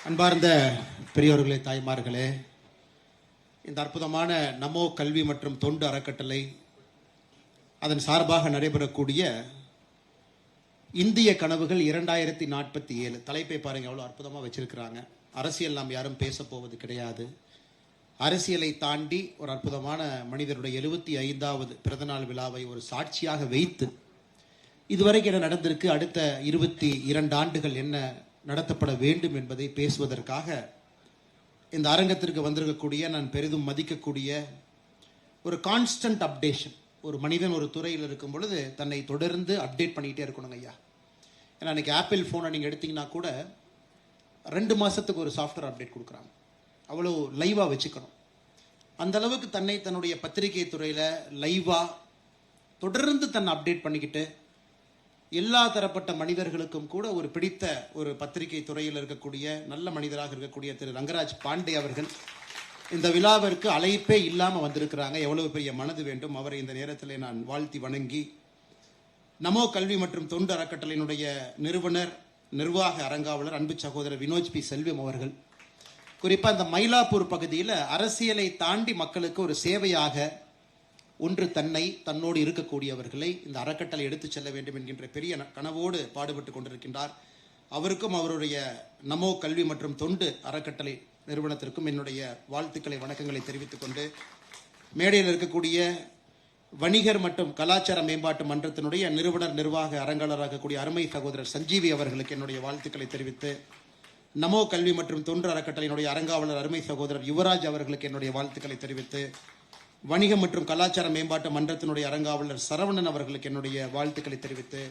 அன்பார்ந்த பெரியோர்களே, தாய்மார்களே, இந்த அற்புதமான நமோ கல்வி மற்றும் தொண்டு அறக்கட்டளை அதன் சார்பாக நடைபெறக்கூடிய இந்திய கனவுகள் 2047 தலைப்பை பாருங்க, எவ்வளவு அற்புதமாக வச்சிருக்கிறாங்க. அரசியல் நாம் யாரும் பேச போவது கிடையாது. அரசியலை தாண்டி ஒரு அற்புதமான மனிதருடைய 75வது பிறந்தநாள் விழாவை ஒரு சாட்சியாக வைத்து இதுவரைக்கும் என்ன நடந்திருக்கு, அடுத்த 22 ஆண்டுகள் என்ன நடத்தப்பட வேண்டும் என்பதை பேசுவதற்காக இந்த அரங்கத்திற்கு வந்திருக்கக்கூடிய, நான் பெரிதும் மதிக்கக்கூடிய ஒரு கான்ஸ்டன்ட் அப்டேஷன். ஒரு மனிதன் ஒரு துறையில் இருக்கும் பொழுது தன்னை தொடர்ந்து அப்டேட் பண்ணிக்கிட்டே இருக்கணுங்க ஐயா. ஏன்னா இன்னைக்கு ஆப்பிள் ஃபோனை நீங்கள் எடுத்தீங்கன்னா கூட 2 மாதத்துக்கு ஒரு சாஃப்ட்வேர் அப்டேட் கொடுக்குறாங்க. அவ்வளோ லைவாக வச்சுக்கணும். அந்த அளவுக்கு தன்னுடைய பத்திரிகை துறையில் லைவாக தொடர்ந்து தன்னை அப்டேட் பண்ணிக்கிட்டு எல்லா தரப்பட்ட மனிதர்களுக்கும் கூட ஒரு பிடித்த ஒரு பத்திரிகை துறையில் இருக்கக்கூடிய நல்ல மனிதராக இருக்கக்கூடிய திரு ரங்கராஜ் பாண்டே அவர்கள் இந்த விழாவிற்கு அழைப்பே இல்லாமல் வந்திருக்கிறாங்க. எவ்வளவு பெரிய மனது வேண்டும். அவரை இந்த நேரத்தில் நான் வாழ்த்தி வணங்கி, நமோ கல்வி மற்றும் தொண்டு அறக்கட்டளையினுடைய நிறுவனர், நிர்வாக அரங்காவலர் அன்பு சகோதரர் வினோஜ் பி செல்வம் அவர்கள், குறிப்பாக இந்த மயிலாப்பூர் பகுதியில் அரசியலை தாண்டி மக்களுக்கு ஒரு சேவையாக ஒன்று தன்னோடு இருக்கக்கூடியவர்களை இந்த அறக்கட்டளை எடுத்து செல்ல வேண்டும் என்கின்ற பெரிய கனவோடு பாடுபட்டு கொண்டிருக்கின்றார். அவருக்கும் அவருடைய நமோ கல்வி மற்றும் தொண்டு அறக்கட்டளை நிறுவனத்திற்கும் என்னுடைய வாழ்த்துக்களை, வணக்கங்களை தெரிவித்துக் கொண்டு, மேடையில் இருக்கக்கூடிய வணிகர் மற்றும் கலாச்சார மேம்பாட்டு மன்றத்தினுடைய நிறுவனர், நிர்வாக அரங்காளராக இருக்கக்கூடிய அருமை சகோதரர் சஞ்சீவி அவர்களுக்கு என்னுடைய வாழ்த்துக்களை தெரிவித்து, நமோ கல்வி மற்றும் தொண்டு அறக்கட்டளையினுடைய அரங்காவலர் அருமை சகோதரர் யுவராஜ் அவர்களுக்கு என்னுடைய வாழ்த்துக்களை தெரிவித்து, வணிக மற்றும் கலாச்சார மேம்பாட்டு மன்றத்தினுடைய அரங்காவலர் சரவணன் அவர்களுக்கு என்னுடைய வாழ்த்துக்களை தெரிவித்து,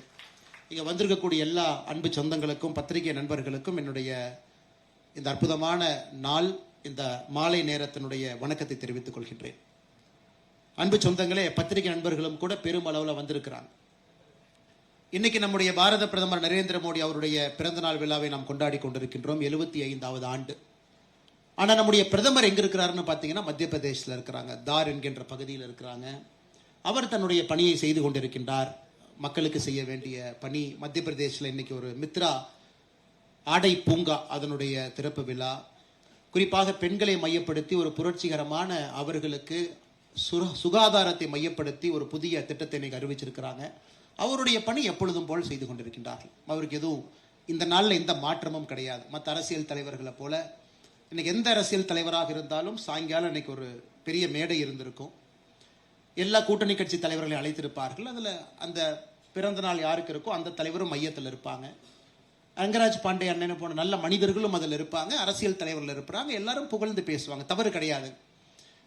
இங்கே வந்திருக்கக்கூடிய எல்லா அன்பு சொந்தங்களுக்கும் பத்திரிகை நண்பர்களுக்கும் என்னுடைய இந்த அற்புதமான நாள், இந்த மாலை நேரத்தினுடைய வணக்கத்தை தெரிவித்துக் கொள்கின்றேன். அன்பு சொந்தங்களே, பத்திரிகை நண்பர்களும் கூட பெரும் அளவில் வந்திருக்கிறாங்க. இன்னைக்கு நம்முடைய பாரத பிரதமர் நரேந்திர மோடி அவருடைய பிறந்தநாள் விழாவை நாம் கொண்டாடி கொண்டிருக்கின்றோம். 75வது ஆண்டு. ஆனால் நம்முடைய பிரதமர் எங்கே இருக்கிறாருன்னு பார்த்தீங்கன்னா மத்திய பிரதேசில் இருக்கிறாங்க, தார் என்கின்ற பகுதியில் இருக்கிறாங்க. அவர் தன்னுடைய பணியை செய்து கொண்டிருக்கின்றார். மக்களுக்கு செய்ய வேண்டிய பணி. மத்திய பிரதேசில் இன்னைக்கு ஒரு மித்ரா ஆடை பூங்கா அதனுடைய திறப்பு விழா, குறிப்பாக பெண்களை மையப்படுத்தி ஒரு புரட்சிகரமான அவர்களுக்கு சுகாதாரத்தை மையப்படுத்தி ஒரு புதிய திட்டத்தை இன்னைக்கு அறிவிச்சிருக்கிறாங்க. அவருடைய பணி எப்பொழுதும் போல் செய்து கொண்டிருக்கின்றார்கள். அவருக்கு எதுவும் இந்த நாளில் எந்த மாற்றமும் கிடையாது. மற்ற அரசியல் தலைவர்களை போல இன்னைக்கு எந்த அரசியல் தலைவராக இருந்தாலும் சாயங்காலம் இன்னைக்கு ஒரு பெரிய மேடை இருந்திருக்கும். எல்லா கூட்டணி கட்சி தலைவர்களை அழைத்திருப்பார்கள். அதில் அந்த பிறந்த நாள் யாருக்கு இருக்கோ அந்த தலைவரும் மையத்தில் இருப்பாங்க. ரங்கராஜ் பாண்டே அண்ணன் போன நல்ல மனிதர்களும் அதில் இருப்பாங்க. அரசியல் தலைவர்கள் இருப்பாங்க. எல்லாரும் புகழ்ந்து பேசுவாங்க. தவறு கிடையாது.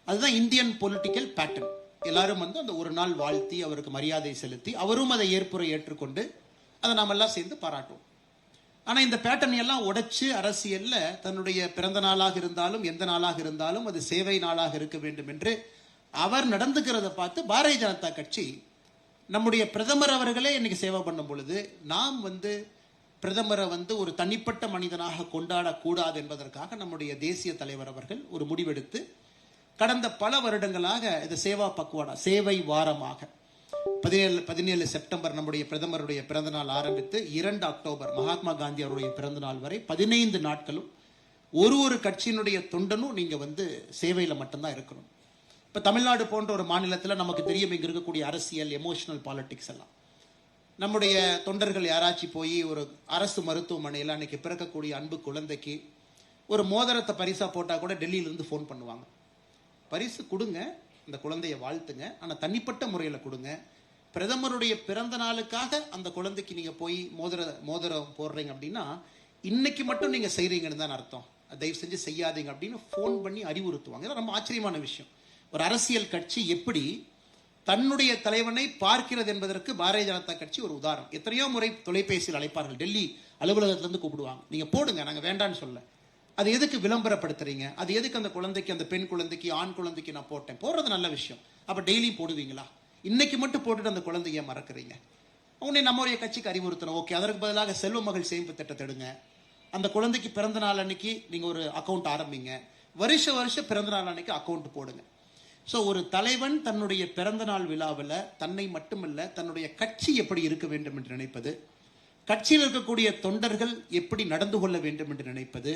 அதுதான் இந்தியன் பொலிட்டிக்கல் பேட்டர்ன். எல்லாரும் அந்த ஒரு நாள் வாழ்த்தி அவருக்கு மரியாதை செலுத்தி அவரும் அதை ஏற்றுக்கொண்டு அதை நாம் எல்லாம் சேர்ந்து பாராட்டுவோம். ஆனால் இந்த பேட்டர்ன் எல்லாம் உடைச்சு அரசியல்ல தன்னுடைய பிறந்த நாளாக இருந்தாலும் எந்த நாளாக இருந்தாலும் அது சேவை நாளாக இருக்க வேண்டும் என்று அவர் நடந்துக்கிறத பார்த்து பாரதிய ஜனதா கட்சி நம்முடைய பிரதமர் அவர்களே இன்னைக்கு சேவை பண்ணும் பொழுது நாம் பிரதமரை ஒரு தனிப்பட்ட மனிதனாக கொண்டாடக்கூடாது என்பதற்காக நம்முடைய தேசிய தலைவர் அவர்கள் ஒரு முடிவெடுத்து கடந்த பல வருடங்களாக இது சேவா பக்வாடா, சேவை வாரமாக 17 செப்டம்பர் நம்முடைய பிரதமருடைய பிறந்த நாள் ஆரம்பித்து 2 அக்டோபர் மகாத்மா காந்தி அவருடைய பிறந்த நாள் வரை 15 நாட்களும் ஒரு கட்சியினுடைய தொண்டனும் நீங்க சேவையில் மட்டும்தான் இருக்கணும். இப்ப தமிழ்நாடு போன்ற ஒரு மாநிலத்தில் நமக்கு தெரியும், இங்க இருக்கக்கூடிய அரசியல், எமோஷனல் பாலிடிக்ஸ் எல்லாம். நம்முடைய தொண்டர்கள் யாராச்சும் போய் ஒரு அரசு மருத்துவமனையில் அன்னைக்கு பிறக்கக்கூடிய அன்பு குழந்தைக்கு ஒரு மோதிரத்தை பரிசா போட்டா கூட டெல்லியிலிருந்து ஃபோன் பண்ணுவாங்க. பரிசு கொடுங்க, இந்த குழந்தைய வாழ்த்துங்க, ஆனால் தனிப்பட்ட முறையில் கொடுங்க. பிரதமருடைய பிறந்த நாளுக்காக அந்த குழந்தைக்கு நீங்க போய் மோதிரம் போடுறீங்க அப்படின்னா இன்னைக்கு மட்டும் நீங்க செய்றீங்கன்னு தான் அர்த்தம். தயவு செஞ்சு செய்யாதீங்க அப்படின்னு ஃபோன் பண்ணி அறிவுறுத்துவாங்க. இதெல்லாம் ரொம்ப ஆச்சரியமான விஷயம். ஒரு அரசியல் கட்சி எப்படி தன்னுடைய தலைவனை பார்க்கிறது என்பதற்கு பாரதிய ஜனதா கட்சி ஒரு உதாரணம். எத்தனையோ முறை தொலைபேசியில் அழைப்பார்கள், டெல்லி அலுவலகத்திலிருந்து கூப்பிடுவாங்க, நீங்க போடுங்க, நாங்க வேண்டான்னு சொல்ல. அது எதுக்கு விளம்பரப்படுத்துறீங்க? அது எதுக்கு அந்த குழந்தைக்கு, அந்த பெண் குழந்தைக்கு, ஆண் குழந்தைக்கு நான் போட்டேன், போடுறது நல்ல விஷயம். அப்ப டெய்லி போடுவீங்களா? இன்னைக்கு மட்டும் போட்டுட்டு அந்த குழந்தைய மறக்கிறீங்க. உன்னை நம்முடைய கட்சிக்கு அறிவுறுத்தணும். ஓகே, அதற்கு பதிலாக செல்வ மகள் சேமிப்பு திட்டத்தை எடுங்க. அந்த குழந்தைக்கு பிறந்த நாள் அன்னைக்கு நீங்க ஒரு அக்கௌண்ட் ஆரம்பிங்க. வருஷ பிறந்த நாள் அன்னைக்கு அக்கௌண்ட் போடுங்க. ஸோ ஒரு தலைவன் தன்னுடைய பிறந்த நாள் விழாவில் தன்னை மட்டுமல்ல தன்னுடைய கட்சி எப்படி இருக்க வேண்டும் என்று நினைப்பது, கட்சியில் இருக்கக்கூடிய தொண்டர்கள் எப்படி நடந்து கொள்ள வேண்டும் என்று நினைப்பது,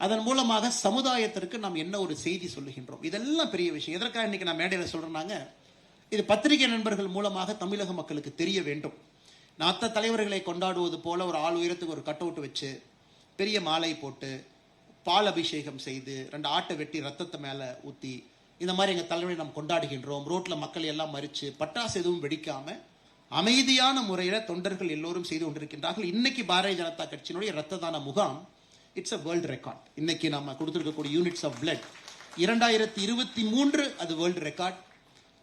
அதன் மூலமாக சமுதாயத்திற்கு நாம் என்ன ஒரு செய்தி சொல்லுகின்றோம், இதெல்லாம் பெரிய விஷயம். எதற்காக இன்னைக்கு நான் மேடையில் சொல்றேன்னாங்க, இது பத்திரிகை நண்பர்கள் மூலமாக தமிழக மக்களுக்கு தெரிய வேண்டும். மற்ற தலைவர்களை கொண்டாடுவது போல ஒரு ஆள் உயரத்துக்கு ஒரு கட் அவுட் வச்சு பெரிய மாலை போட்டு பால் அபிஷேகம் செய்து 2 ஆட்டை வெட்டி ரத்தத்தை மேல ஊத்தி இந்த மாதிரி எங்க தலைவரை நாம் கொண்டாடுகின்றோம், ரோட்ல மக்கள் எல்லாம் மறிச்சு பட்டாசு எதுவும் வெடிக்காம அமைதியான முறையில தொண்டர்கள் எல்லோரும் செய்து கொண்டிருக்கின்றார்கள். இன்னைக்கு பாரதிய ஜனதா கட்சியினுடைய ரத்த தான முகாம் இட்ஸ் அ வேர்ல்ட் ரெக்கார்ட். இன்னைக்கு நம்ம கொடுத்திருக்கக்கூடிய யூனிட்ஸ் ஆஃப் பிளட் 2023 அது வேர்ல்டு ரெக்கார்ட்.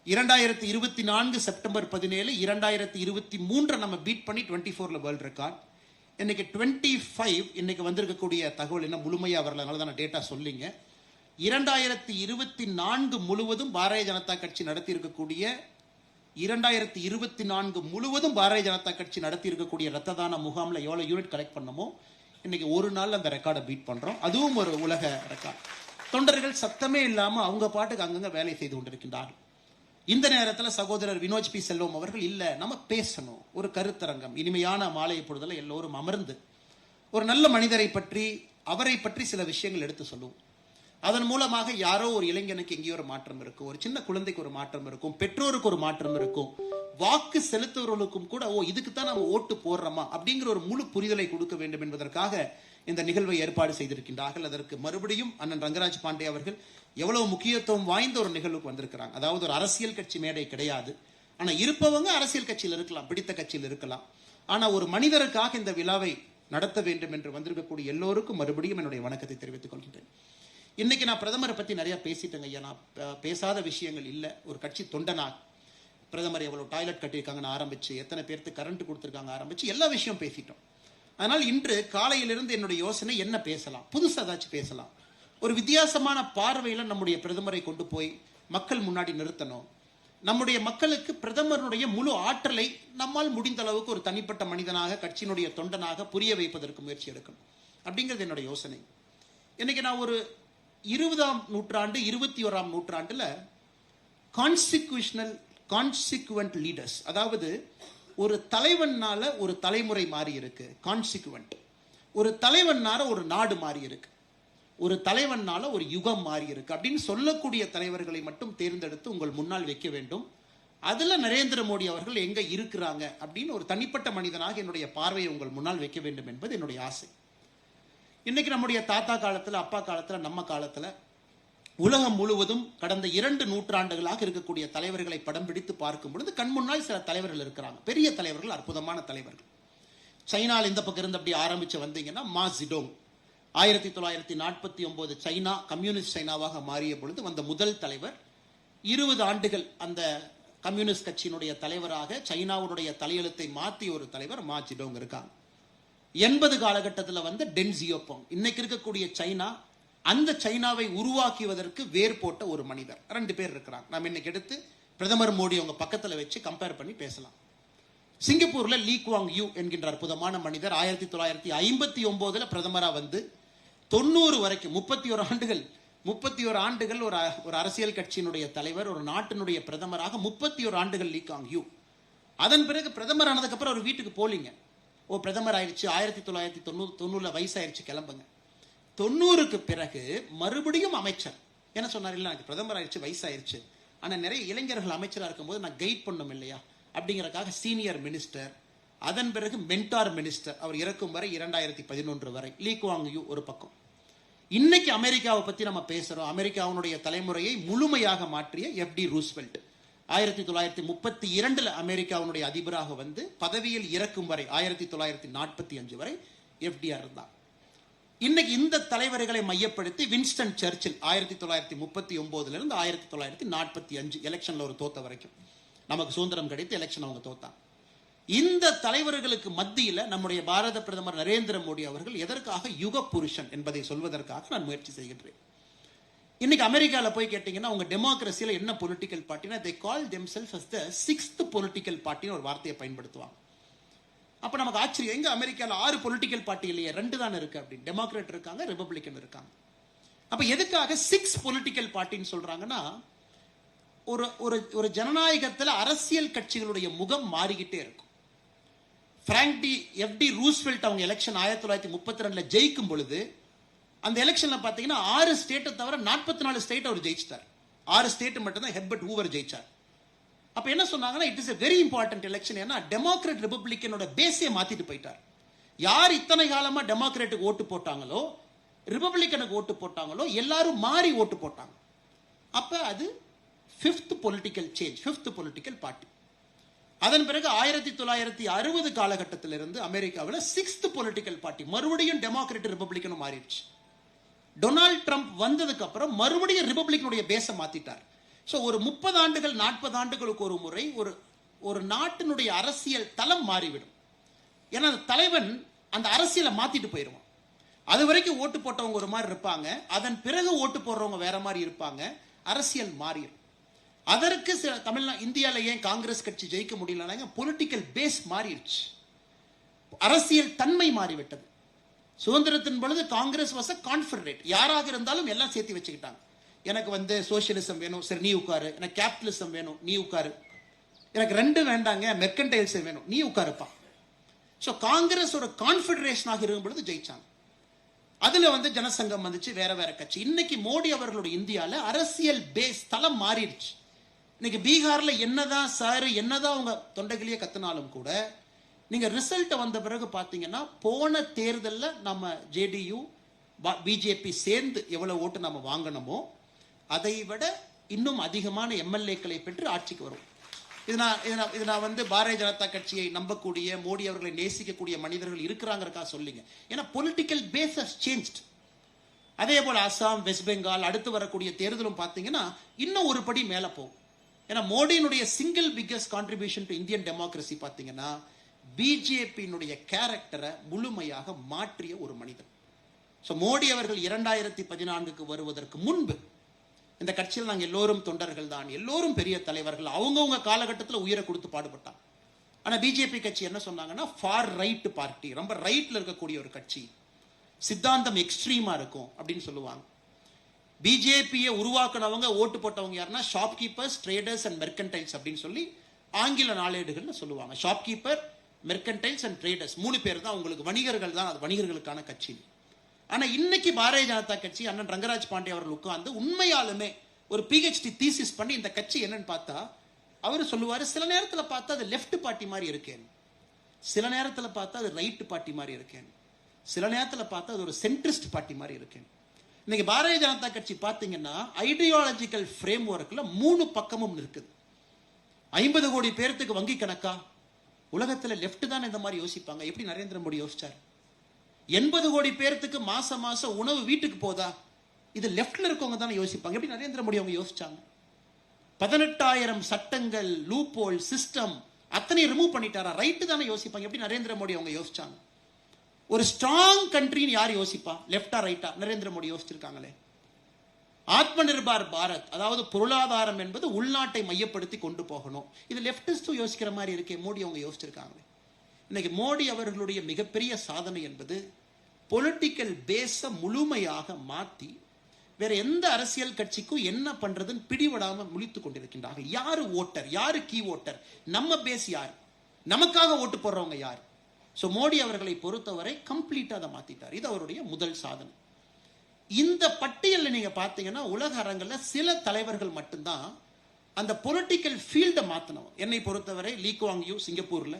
2024 செப்டம்பர் 17, 2023 நம்ம பீட் பண்ணி 24ல வேர்ல்டு ரெக்கார்ட். இன்னைக்கு 25 இன்னைக்கு வந்திருக்கக்கூடிய தகவல் என்ன முழுமையா வரல, அதனால தான் டேட்டா சொல்லிங்க. 2024 முழுவதும் பாரதிய ஜனதா கட்சி நடத்தி இருக்கக்கூடிய 2024 முழுவதும் பாரதிய ஜனதா கட்சி நடத்தி இருக்கக்கூடிய ரத்த தான முகாம்ல எவ்வளவு யூனிட் கலெக்ட் பண்ணமோ இன்னைக்கு ஒரு நாள் அந்த ரெக்கார்டை பீட் பண்றோம். அதுவும் ஒரு உலக ரெக்கார்ட். தொண்டர்கள் சத்தமே இல்லாம அவங்க பாட்டுக்கு அங்கங்க வேலை செய்து கொண்டிருக்கின்றார்கள். இந்த நேரத்தில் சகோதரர் வினோஜ் பி செல்வம் அவர்கள் இல்ல நம்ம பேசணும், ஒரு கருத்தரங்கம், இனிமையான மாலை பொழுதுல எல்லோரும் அமர்ந்து ஒரு நல்ல மனிதரை பற்றி அவரை பற்றி சில விஷயங்கள் எடுத்து சொல்லுவோம். அதன் மூலமாக யாரோ ஒரு இளைஞனுக்கு எங்கேயோ ஒரு மாற்றம் இருக்கும், ஒரு சின்ன குழந்தைக்கு ஒரு மாற்றம் இருக்கும், பெற்றோருக்கு ஒரு மாற்றம் இருக்கும், வாக்கு செலுத்துவர்களுக்கும் கூட இதுக்கு தான் நம்ம ஓட்டு போடுறோமா அப்படிங்கிற ஒரு முழு புரிதலை கொடுக்க வேண்டும் என்பதற்காக இந்த நிகழ்வை ஏற்பாடு செய்திருக்கின்றார்கள். அதற்கு மறுபடியும் அண்ணன் ரங்கராஜ் பாண்டே அவர்கள் எவ்வளவு முக்கியத்துவம் வாய்ந்த ஒரு நிகழ்வுக்கு வந்திருக்கிறாங்க. அதாவது ஒரு அரசியல் கட்சி மேடை கிடையாது, ஆனா இருப்பவங்க அரசியல் கட்சியில் இருக்கலாம், பிடித்த கட்சியில் இருக்கலாம், ஆனா ஒரு மனிதருக்காக இந்த விழாவை நடத்த வேண்டும் என்று வந்திருக்கக்கூடிய எல்லோருக்கும் மறுபடியும் என்னுடைய வணக்கத்தை தெரிவித்துக் கொள்கின்றேன். இன்னைக்கு நான் பிரதமரை பத்தி நிறைய பேசிட்டேங்க ஐயா. நான் பேசாத விஷயங்கள் இல்லை. ஒரு கட்சி தொண்டனா பிரதமர் எவ்வளவு டாய்லெட் கட்டியிருக்காங்கன்னு ஆரம்பிச்சு, எத்தனை பேருக்கு கரண்ட் கொடுத்திருக்காங்க ஆரம்பிச்சு எல்லா விஷயம் பேசிட்டோம். அதனால் இன்று காலையிலிருந்து என்னுடைய யோசனை என்ன பேசலாம், புதுசா ஏதாச்சும் பேசலாம், ஒரு வித்தியாசமான பார்வையில நம்முடைய பிரதமரை கொண்டு போய் மக்கள் முன்னாடி நிறுத்தணும். நம்முடைய மக்களுக்கு பிரதமருடைய முழு ஆற்றலை நம்மால் முடிந்த அளவுக்கு ஒரு தனிப்பட்ட மனிதனாக கட்சியினுடைய தொண்டனாக புரிய வைப்பதற்கு முயற்சி எடுக்கணும் அப்படிங்கிறது என்னுடைய யோசனை. இன்னைக்கு நான் ஒரு 20ஆம் நூற்றாண்டு 21ஆம் நூற்றாண்டுல கான்சிக்வெண்ட் லீடர்ஸ், அதாவது ஒரு தலைவனால ஒரு தலைமுறை மாறி இருக்கு, கான்சிக்வெண்ட். ஒரு தலைவனால ஒரு நாடு மாறி இருக்கு, ஒரு தலைவனால ஒரு யுகம் மாறி இருக்கு அப்படின்னு சொல்லக்கூடிய தலைவர்களை மட்டும் தேர்ந்தெடுத்து உங்கள் முன்னால் வைக்க வேண்டும். அதுல நரேந்திர மோடி அவர்கள் எங்க இருக்கிறாங்க அப்படின்னு ஒரு தனிப்பட்ட மனிதனாக என்னுடைய பார்வையை உங்கள் முன்னால் வைக்க வேண்டும் என்பது என்னுடைய ஆசை. இன்னைக்கு நம்முடைய தாத்தா காலத்துல, அப்பா காலத்துல, நம்ம காலத்துல உலகம் முழுவதும் கடந்த 2 நூற்றாண்டுகளாக இருக்கக்கூடிய தலைவர்களை படம் பிடித்து பார்க்கும் பொழுது கண் முன்னால் சில தலைவர்கள் இருக்கிறாங்க, பெரிய தலைவர்கள், அற்புதமான தலைவர்கள். சைனால இந்த பக்கம் இருந்து அப்படி ஆரம்பிச்சு வந்தீங்கன்னா மா ஜிடோங் 1949 சைனா கம்யூனிஸ்ட் சைனாவாக மாறிய பொழுது வந்த முதல் தலைவர். 20 ஆண்டுகள் அந்த கம்யூனிஸ்ட் கட்சியினுடைய தலைவராக சைனாவுடைய தலையெழுத்தை மாற்றிய ஒரு தலைவர் மா ஜிடோங் இருக்காங்க. 80 காலகட்டத்தில் வந்து டென் ஜியோபாங், இன்னைக்கு இருக்கக்கூடிய சைனா, அந்த சைனாவை உருவாக்குவதற்கு வேர் போட்ட ஒரு மனிதர். 2 பேர் இருக்கிறாங்க. நம்ம இன்னைக்கு எடுத்து பிரதமர் மோடி அவங்க பக்கத்தில் வச்சு கம்பேர் பண்ணி பேசலாம். சிங்கப்பூர்ல லீ குவாங் யூ என்கின்ற அற்புதமான மனிதர் 1959 பிரதமரா வந்து 90 வரைக்கும் 31 ஆண்டுகள் ஒரு அரசியல் கட்சியினுடைய தலைவர், ஒரு நாட்டினுடைய பிரதமராக 31 ஆண்டுகள் லீ குவாங் யூ. அதன் பிறகு பிரதமர் ஆனதுக்கு அப்புறம் அவர் வீட்டுக்கு போலீங்க. பிரதமர் ஆயிடுச்சு, 1990 வயசாயிருச்சு, கிளம்புங்க. 90க்கு பிறகு மறுபடியும் அமைச்சர். என்ன சொன்னார், இல்லை எனக்கு பிரதமர் ஆயிடுச்சு, வயசாயிருச்சு, ஆனா நிறைய இளைஞர்கள் அமைச்சராக இருக்கும்போது நான் கைட் பண்ணும் இல்லையா அப்படிங்கறக்காக சீனியர் மினிஸ்டர், அதன் பிறகு மென்டார் மினிஸ்டர். அவர் இறக்கும் வரை 2011 வரை லீ குவாங் யூ ஒரு பக்கம். இன்னைக்கு அமெரிக்காவை பத்தி நம்ம பேசுறோம். அமெரிக்காவுடைய தலைமுறையை முழுமையாக மாற்றிய FD ரூஸ்வெல்ட் 1932 அமெரிக்காவுடைய அதிபராக வந்து பதவியில் இறக்கும் வரை 1945 வரை FDR இருந்தார். இன்னைக்கு இந்த தலைவர்களை மையப்படுத்தி வின்ஸ்டன் சர்ச்சில் 1939 இருந்து 1945 எலெக்ஷன்ல ஒரு தோத்த வரைக்கும், நமக்கு சுதந்திரம் கிடைத்து எலெக்ஷன் அவங்க தோத்தாங்க. இந்த தலைவர்களுக்கு மத்தியில் நம்முடைய பாரத பிரதமர் நரேந்திர மோடி அவர்கள் எதற்காக யுக புருஷன் என்பதை சொல்வதற்காக நான் முயற்சி செய்கின்றேன். இன்னைக்கு அமெரிக்கால போய் கேட்டீங்கன்னா உங்க டெமோக்ரஸியில என்ன பொலிட்டிக்கல் பார்ட்டினா they call themselves as the 6th political பார்ட்டின்னு ஒரு வார்த்தையை பயன்படுத்துவாங்க. அப்ப நமக்கு ஆச்சரியம், எங்க அமெரிக்கால 6 பொலிட்டிக்கல் பார்ட்டி இல்லையே, 2 தான் இருக்கு அப்படின்னு. டெமோக்ராட் இருக்காங்க, ரிபப்ளிகன் இருக்காங்க. அப்ப எதுக்காக 6 பொலிட்டிக்கல் பார்ட்டின்னு சொல்றாங்கன்னா, ஒரு ஜனநாயகத்துல அரசியல் கட்சிகளுடைய முகம் மாறிக்கிட்டே இருக்கும். FD ரூஸ்வெல்ட் அவங்க எலெக்ஷன் 1932 ஜெயிக்கும் பொழுது அந்த எலெக்ஷன்ல பாத்தீங்கன்னா 6 ஸ்டேட்டை தவிர 44 ஸ்டேட் அவர் ஜெயிச்சிட்டார். 6 ஸ்டேட் மட்டும் தான் ஹெர்பர்ட் ஹூவர் ஜெயிச்சார். அப்ப என்ன சொன்னாங்கன்னா, it is a very important election. ஏன்னா டெமோக்ராட் ரிபப்ளிக்கனோட பேஸே மாத்திட்டு போயிட்டார். யார் இத்தனை காலமா டெமோக்ராட்டுக்கு ஓட்டு போட்டாங்களோ, ரிபப்ளிக்கனுக்கு ஓட்டு போட்டாங்களோ, எல்லாரும் மாறி ஓட்டு போட்டாங்க. அப்ப அது 5th political change, 5th political party. அதன் பிறகு 1960 காலகட்டத்திலிருந்து அமெரிக்காவில் 6th பொலிட்டிக்கல் பார்ட்டி, மறுபடியும் டெமோக்ராட் ரிபப்ளிக்கனும் மாறிடுச்சு. டொனால்ட் ட்ரம்ப் வந்ததுக்கு அப்புறம் மறுபடியும் ரிபப்ளிக்கனுடைய பேஸை மாத்திட்டார். ஸோ ஒரு 30 ஆண்டுகள் 40 ஆண்டுகளுக்கு ஒரு முறை ஒரு நாட்டினுடைய அரசியல் தளம் மாறிவிடும். ஏன்னா அந்த தலைவன் அந்த அரசியலை மாத்திட்டு போயிடுவான். அது வரைக்கும் ஓட்டு போட்டவங்க ஒரு மாதிரி இருப்பாங்க, அதன் பிறகு ஓட்டு போடுறவங்க வேற மாதிரி இருப்பாங்க, அரசியல் மாறிடும். அதற்கு சில இந்தியாவில் ஏன் காங்கிரஸ் கட்சி ஜெயிக்க முடியலன்னா, பொலிட்டிக்கல் பேஸ் மாறிடுச்சு, அரசியல் தன்மை மாறிவிட்டது. சுதந்திரத்தின் பொழுது காங்கிரஸ் வாஸ் a confederate, யாராக இருந்தாலும் எல்லாம் சேர்த்து வச்சுக்கிட்டாங்க. எனக்கு சோசியலிசம் வேணும், சரி நீ உட்காரு. எனக்கு கேபிட்டலிசம் வேணும், நீ உட்காரு. எனக்கு 2 வேண்டாங்க, மெர்கன்டைல்ஸ் வேணும், நீ உட்காருப்பா. ஸோ காங்கிரஸ் ஒரு கான்ஃபெடரேஷனாக இருக்கும் பொழுது ஜெயிச்சாங்க. அதுல ஜனசங்கம் வந்துச்சு, வேற வேற கட்சி. இன்னைக்கு மோடி அவர்களுடைய இந்தியாவில் அரசியல் பேஸ் தளம் மாறிடுச்சு. இன்னைக்கு பீகார்ல என்னதான் சார் என்னதான் அவங்க தொண்டைகளையே கத்தினாலும் கூட, நீங்க ரிசல்ட் வந்த பிறகு பாத்தீங்கன்னா, போன தேர்தலில் நம்ம ஜேடியு பிஜேபி சேர்ந்து எவ்வளவு ஓட்டு நம்ம வாங்கினோமோ அதை விட இன்னும் அதிகமான எம்எல்ஏக்களை பெற்று ஆட்சிக்கு வரும். இது நான் பாரதிய ஜனதா கட்சியை நம்பக்கூடிய, மோடி அவர்களை நேசிக்கக்கூடிய மனிதர்கள் இருக்கிறாங்க சொல்லுங்க. ஏன்னா பொலிட்டிக்கல் பேஸ் ஹஸ் சேஞ்ச்ட். அதே போல அசாம், வெஸ்ட் பெங்கால், அடுத்து வரக்கூடிய தேர்தலும் பார்த்தீங்கன்னா இன்னும் ஒரு படி மேல போகும். ஏன்னா மோடியினுடைய single biggest contribution to Indian democracy பார்த்தீங்கன்னா, பிஜேபியினுடைய கேரக்டரை முழுமையாக மாற்றிய ஒரு மனிதன். ஸோ மோடி அவர்கள் 2014க்கு வருவதற்கு முன்பு இந்த கட்சியில் நாங்கள் எல்லோரும் தொண்டர்கள் தான், எல்லோரும் பெரிய தலைவர்கள், அவங்கவுங்க காலகட்டத்தில் உயிரை கொடுத்து பாடுபட்டாங்க. ஆனால் பிஜேபி கட்சி என்ன சொன்னாங்கன்னா, ஃபார் ரைட் பார்ட்டி, ரொம்ப ரைட்ல இருக்கக்கூடிய ஒரு கட்சி, சித்தாந்தம் எக்ஸ்ட்ரீமா இருக்கும் அப்படின்னு சொல்லுவாங்க. பிஜேபியை உருவாக்குனவங்க, ஓட்டு போட்டவங்க யாருன்னா ஷாப்கீப்பர்ஸ், ட்ரேடர்ஸ் அண்ட் மெர்கன்டைல்ஸ் அப்படின்னு சொல்லி ஆங்கில நாளேடுகள்னு சொல்லுவாங்க. ஷாப்கீப்பர், மெர்கன்டைல்ஸ் அண்ட் ட்ரேடர்ஸ் 3 பேர் தான் உங்களுக்கு வணிகர்கள் தான், அது வணிகர்களுக்கான கட்சி. ஆனா இன்னைக்கு பாரதிய ஜனதா கட்சி அண்ணன் ரங்கராஜ் பாண்டே அவர்கள் உட்கார்ந்து உண்மையாலுமே ஒரு பிஹெச்டி தீசிஸ் பண்ணி இந்த கட்சி என்னன்னு பார்த்தா, அவர் சொல்லுவாரு, சில நேரத்தில் பார்த்தா அது லெஃப்ட் பார்ட்டி மாதிரி இருக்கேன், சில நேரத்தில் பார்த்தா அது ரைட் பார்ட்டி மாதிரி இருக்கேன், சில நேரத்தில் பார்த்தா அது ஒரு சென்ட்ரிஸ்ட் பார்ட்டி மாதிரி இருக்கேன். இன்னைக்கு பாரதிய ஜனதா கட்சி பார்த்தீங்கன்னா ஐடியாலஜிக்கல் ஃப்ரேம் ஒர்க்ல 3 பக்கமும் இருக்குது. 50 கோடி பேருக்கு வங்கி கணக்கா? உலகத்தில் லெஃப்ட் தான் இந்த மாதிரி யோசிப்பாங்க. எப்படி நரேந்திர மோடி யோசிச்சார்? 80 கோடி பேருக்கு மாசம் உணவு வீட்டுக்கு போதா? இது லெஃப்ட்ல இருக்கவங்க தானே யோசிப்பாங்க. எப்படி நரேந்திர மோடி அவங்க யோசிச்சாங்க? 18,000 சட்டங்கள், லூப்போல் சிஸ்டம் அத்தனை ரிமூவ் பண்ணிட்டாரா? ரைட்டு தானே யோசிப்பாங்க. எப்படி நரேந்திர மோடி அவங்க யோசிச்சாங்க? ஒரு ஸ்ட்ராங் கண்ட்ரின்னு யார் யோசிப்பா? லெஃப்டா ரைட்டா? நரேந்திர மோடி யோசிச்சிருக்காங்களே. ஆத்ம நிர்பார் பாரத், அதாவது பொருளாதாரம் என்பது உள்நாட்டை மையப்படுத்தி கொண்டு போகணும், இது லெப்டிஸ்டும் யோசிக்கிற மாதிரி இருக்கே, மோடி அவங்க யோசிச்சிருக்காங்களே. இன்னைக்கு மோடி அவர்களுடைய மிகப்பெரிய சாதனை என்பது பொலிட்டிக்கல் பேஸ முழுமையாக மாற்றி வேற எந்த அரசியல் கட்சிக்கும் என்ன பண்றதுன்னு பிடிபடாம முழித்துக் கொண்டிருக்கின்றார்கள். யாரு ஓட்டர், யாரு கீ ஓட்டர், நம்ம பேஸ் யார், நமக்காக ஓட்டு போடுறவங்க யார்? சோ மோடி அவர்களை பொறுத்தவரை கம்ப்ளீட்டா அதை மாத்திட்டார். இது அவருடைய முதல் சாதனை. இந்த பட்டியலில் நீங்க பாத்தீங்கன்னா உலக அரங்கில் சில தலைவர்கள் மட்டும்தான் அந்த பொலிட்டிக்கல் ஃபீல்டை மாத்தணும். என்னை பொறுத்தவரை லீ குவாங் யூ சிங்கப்பூர்ல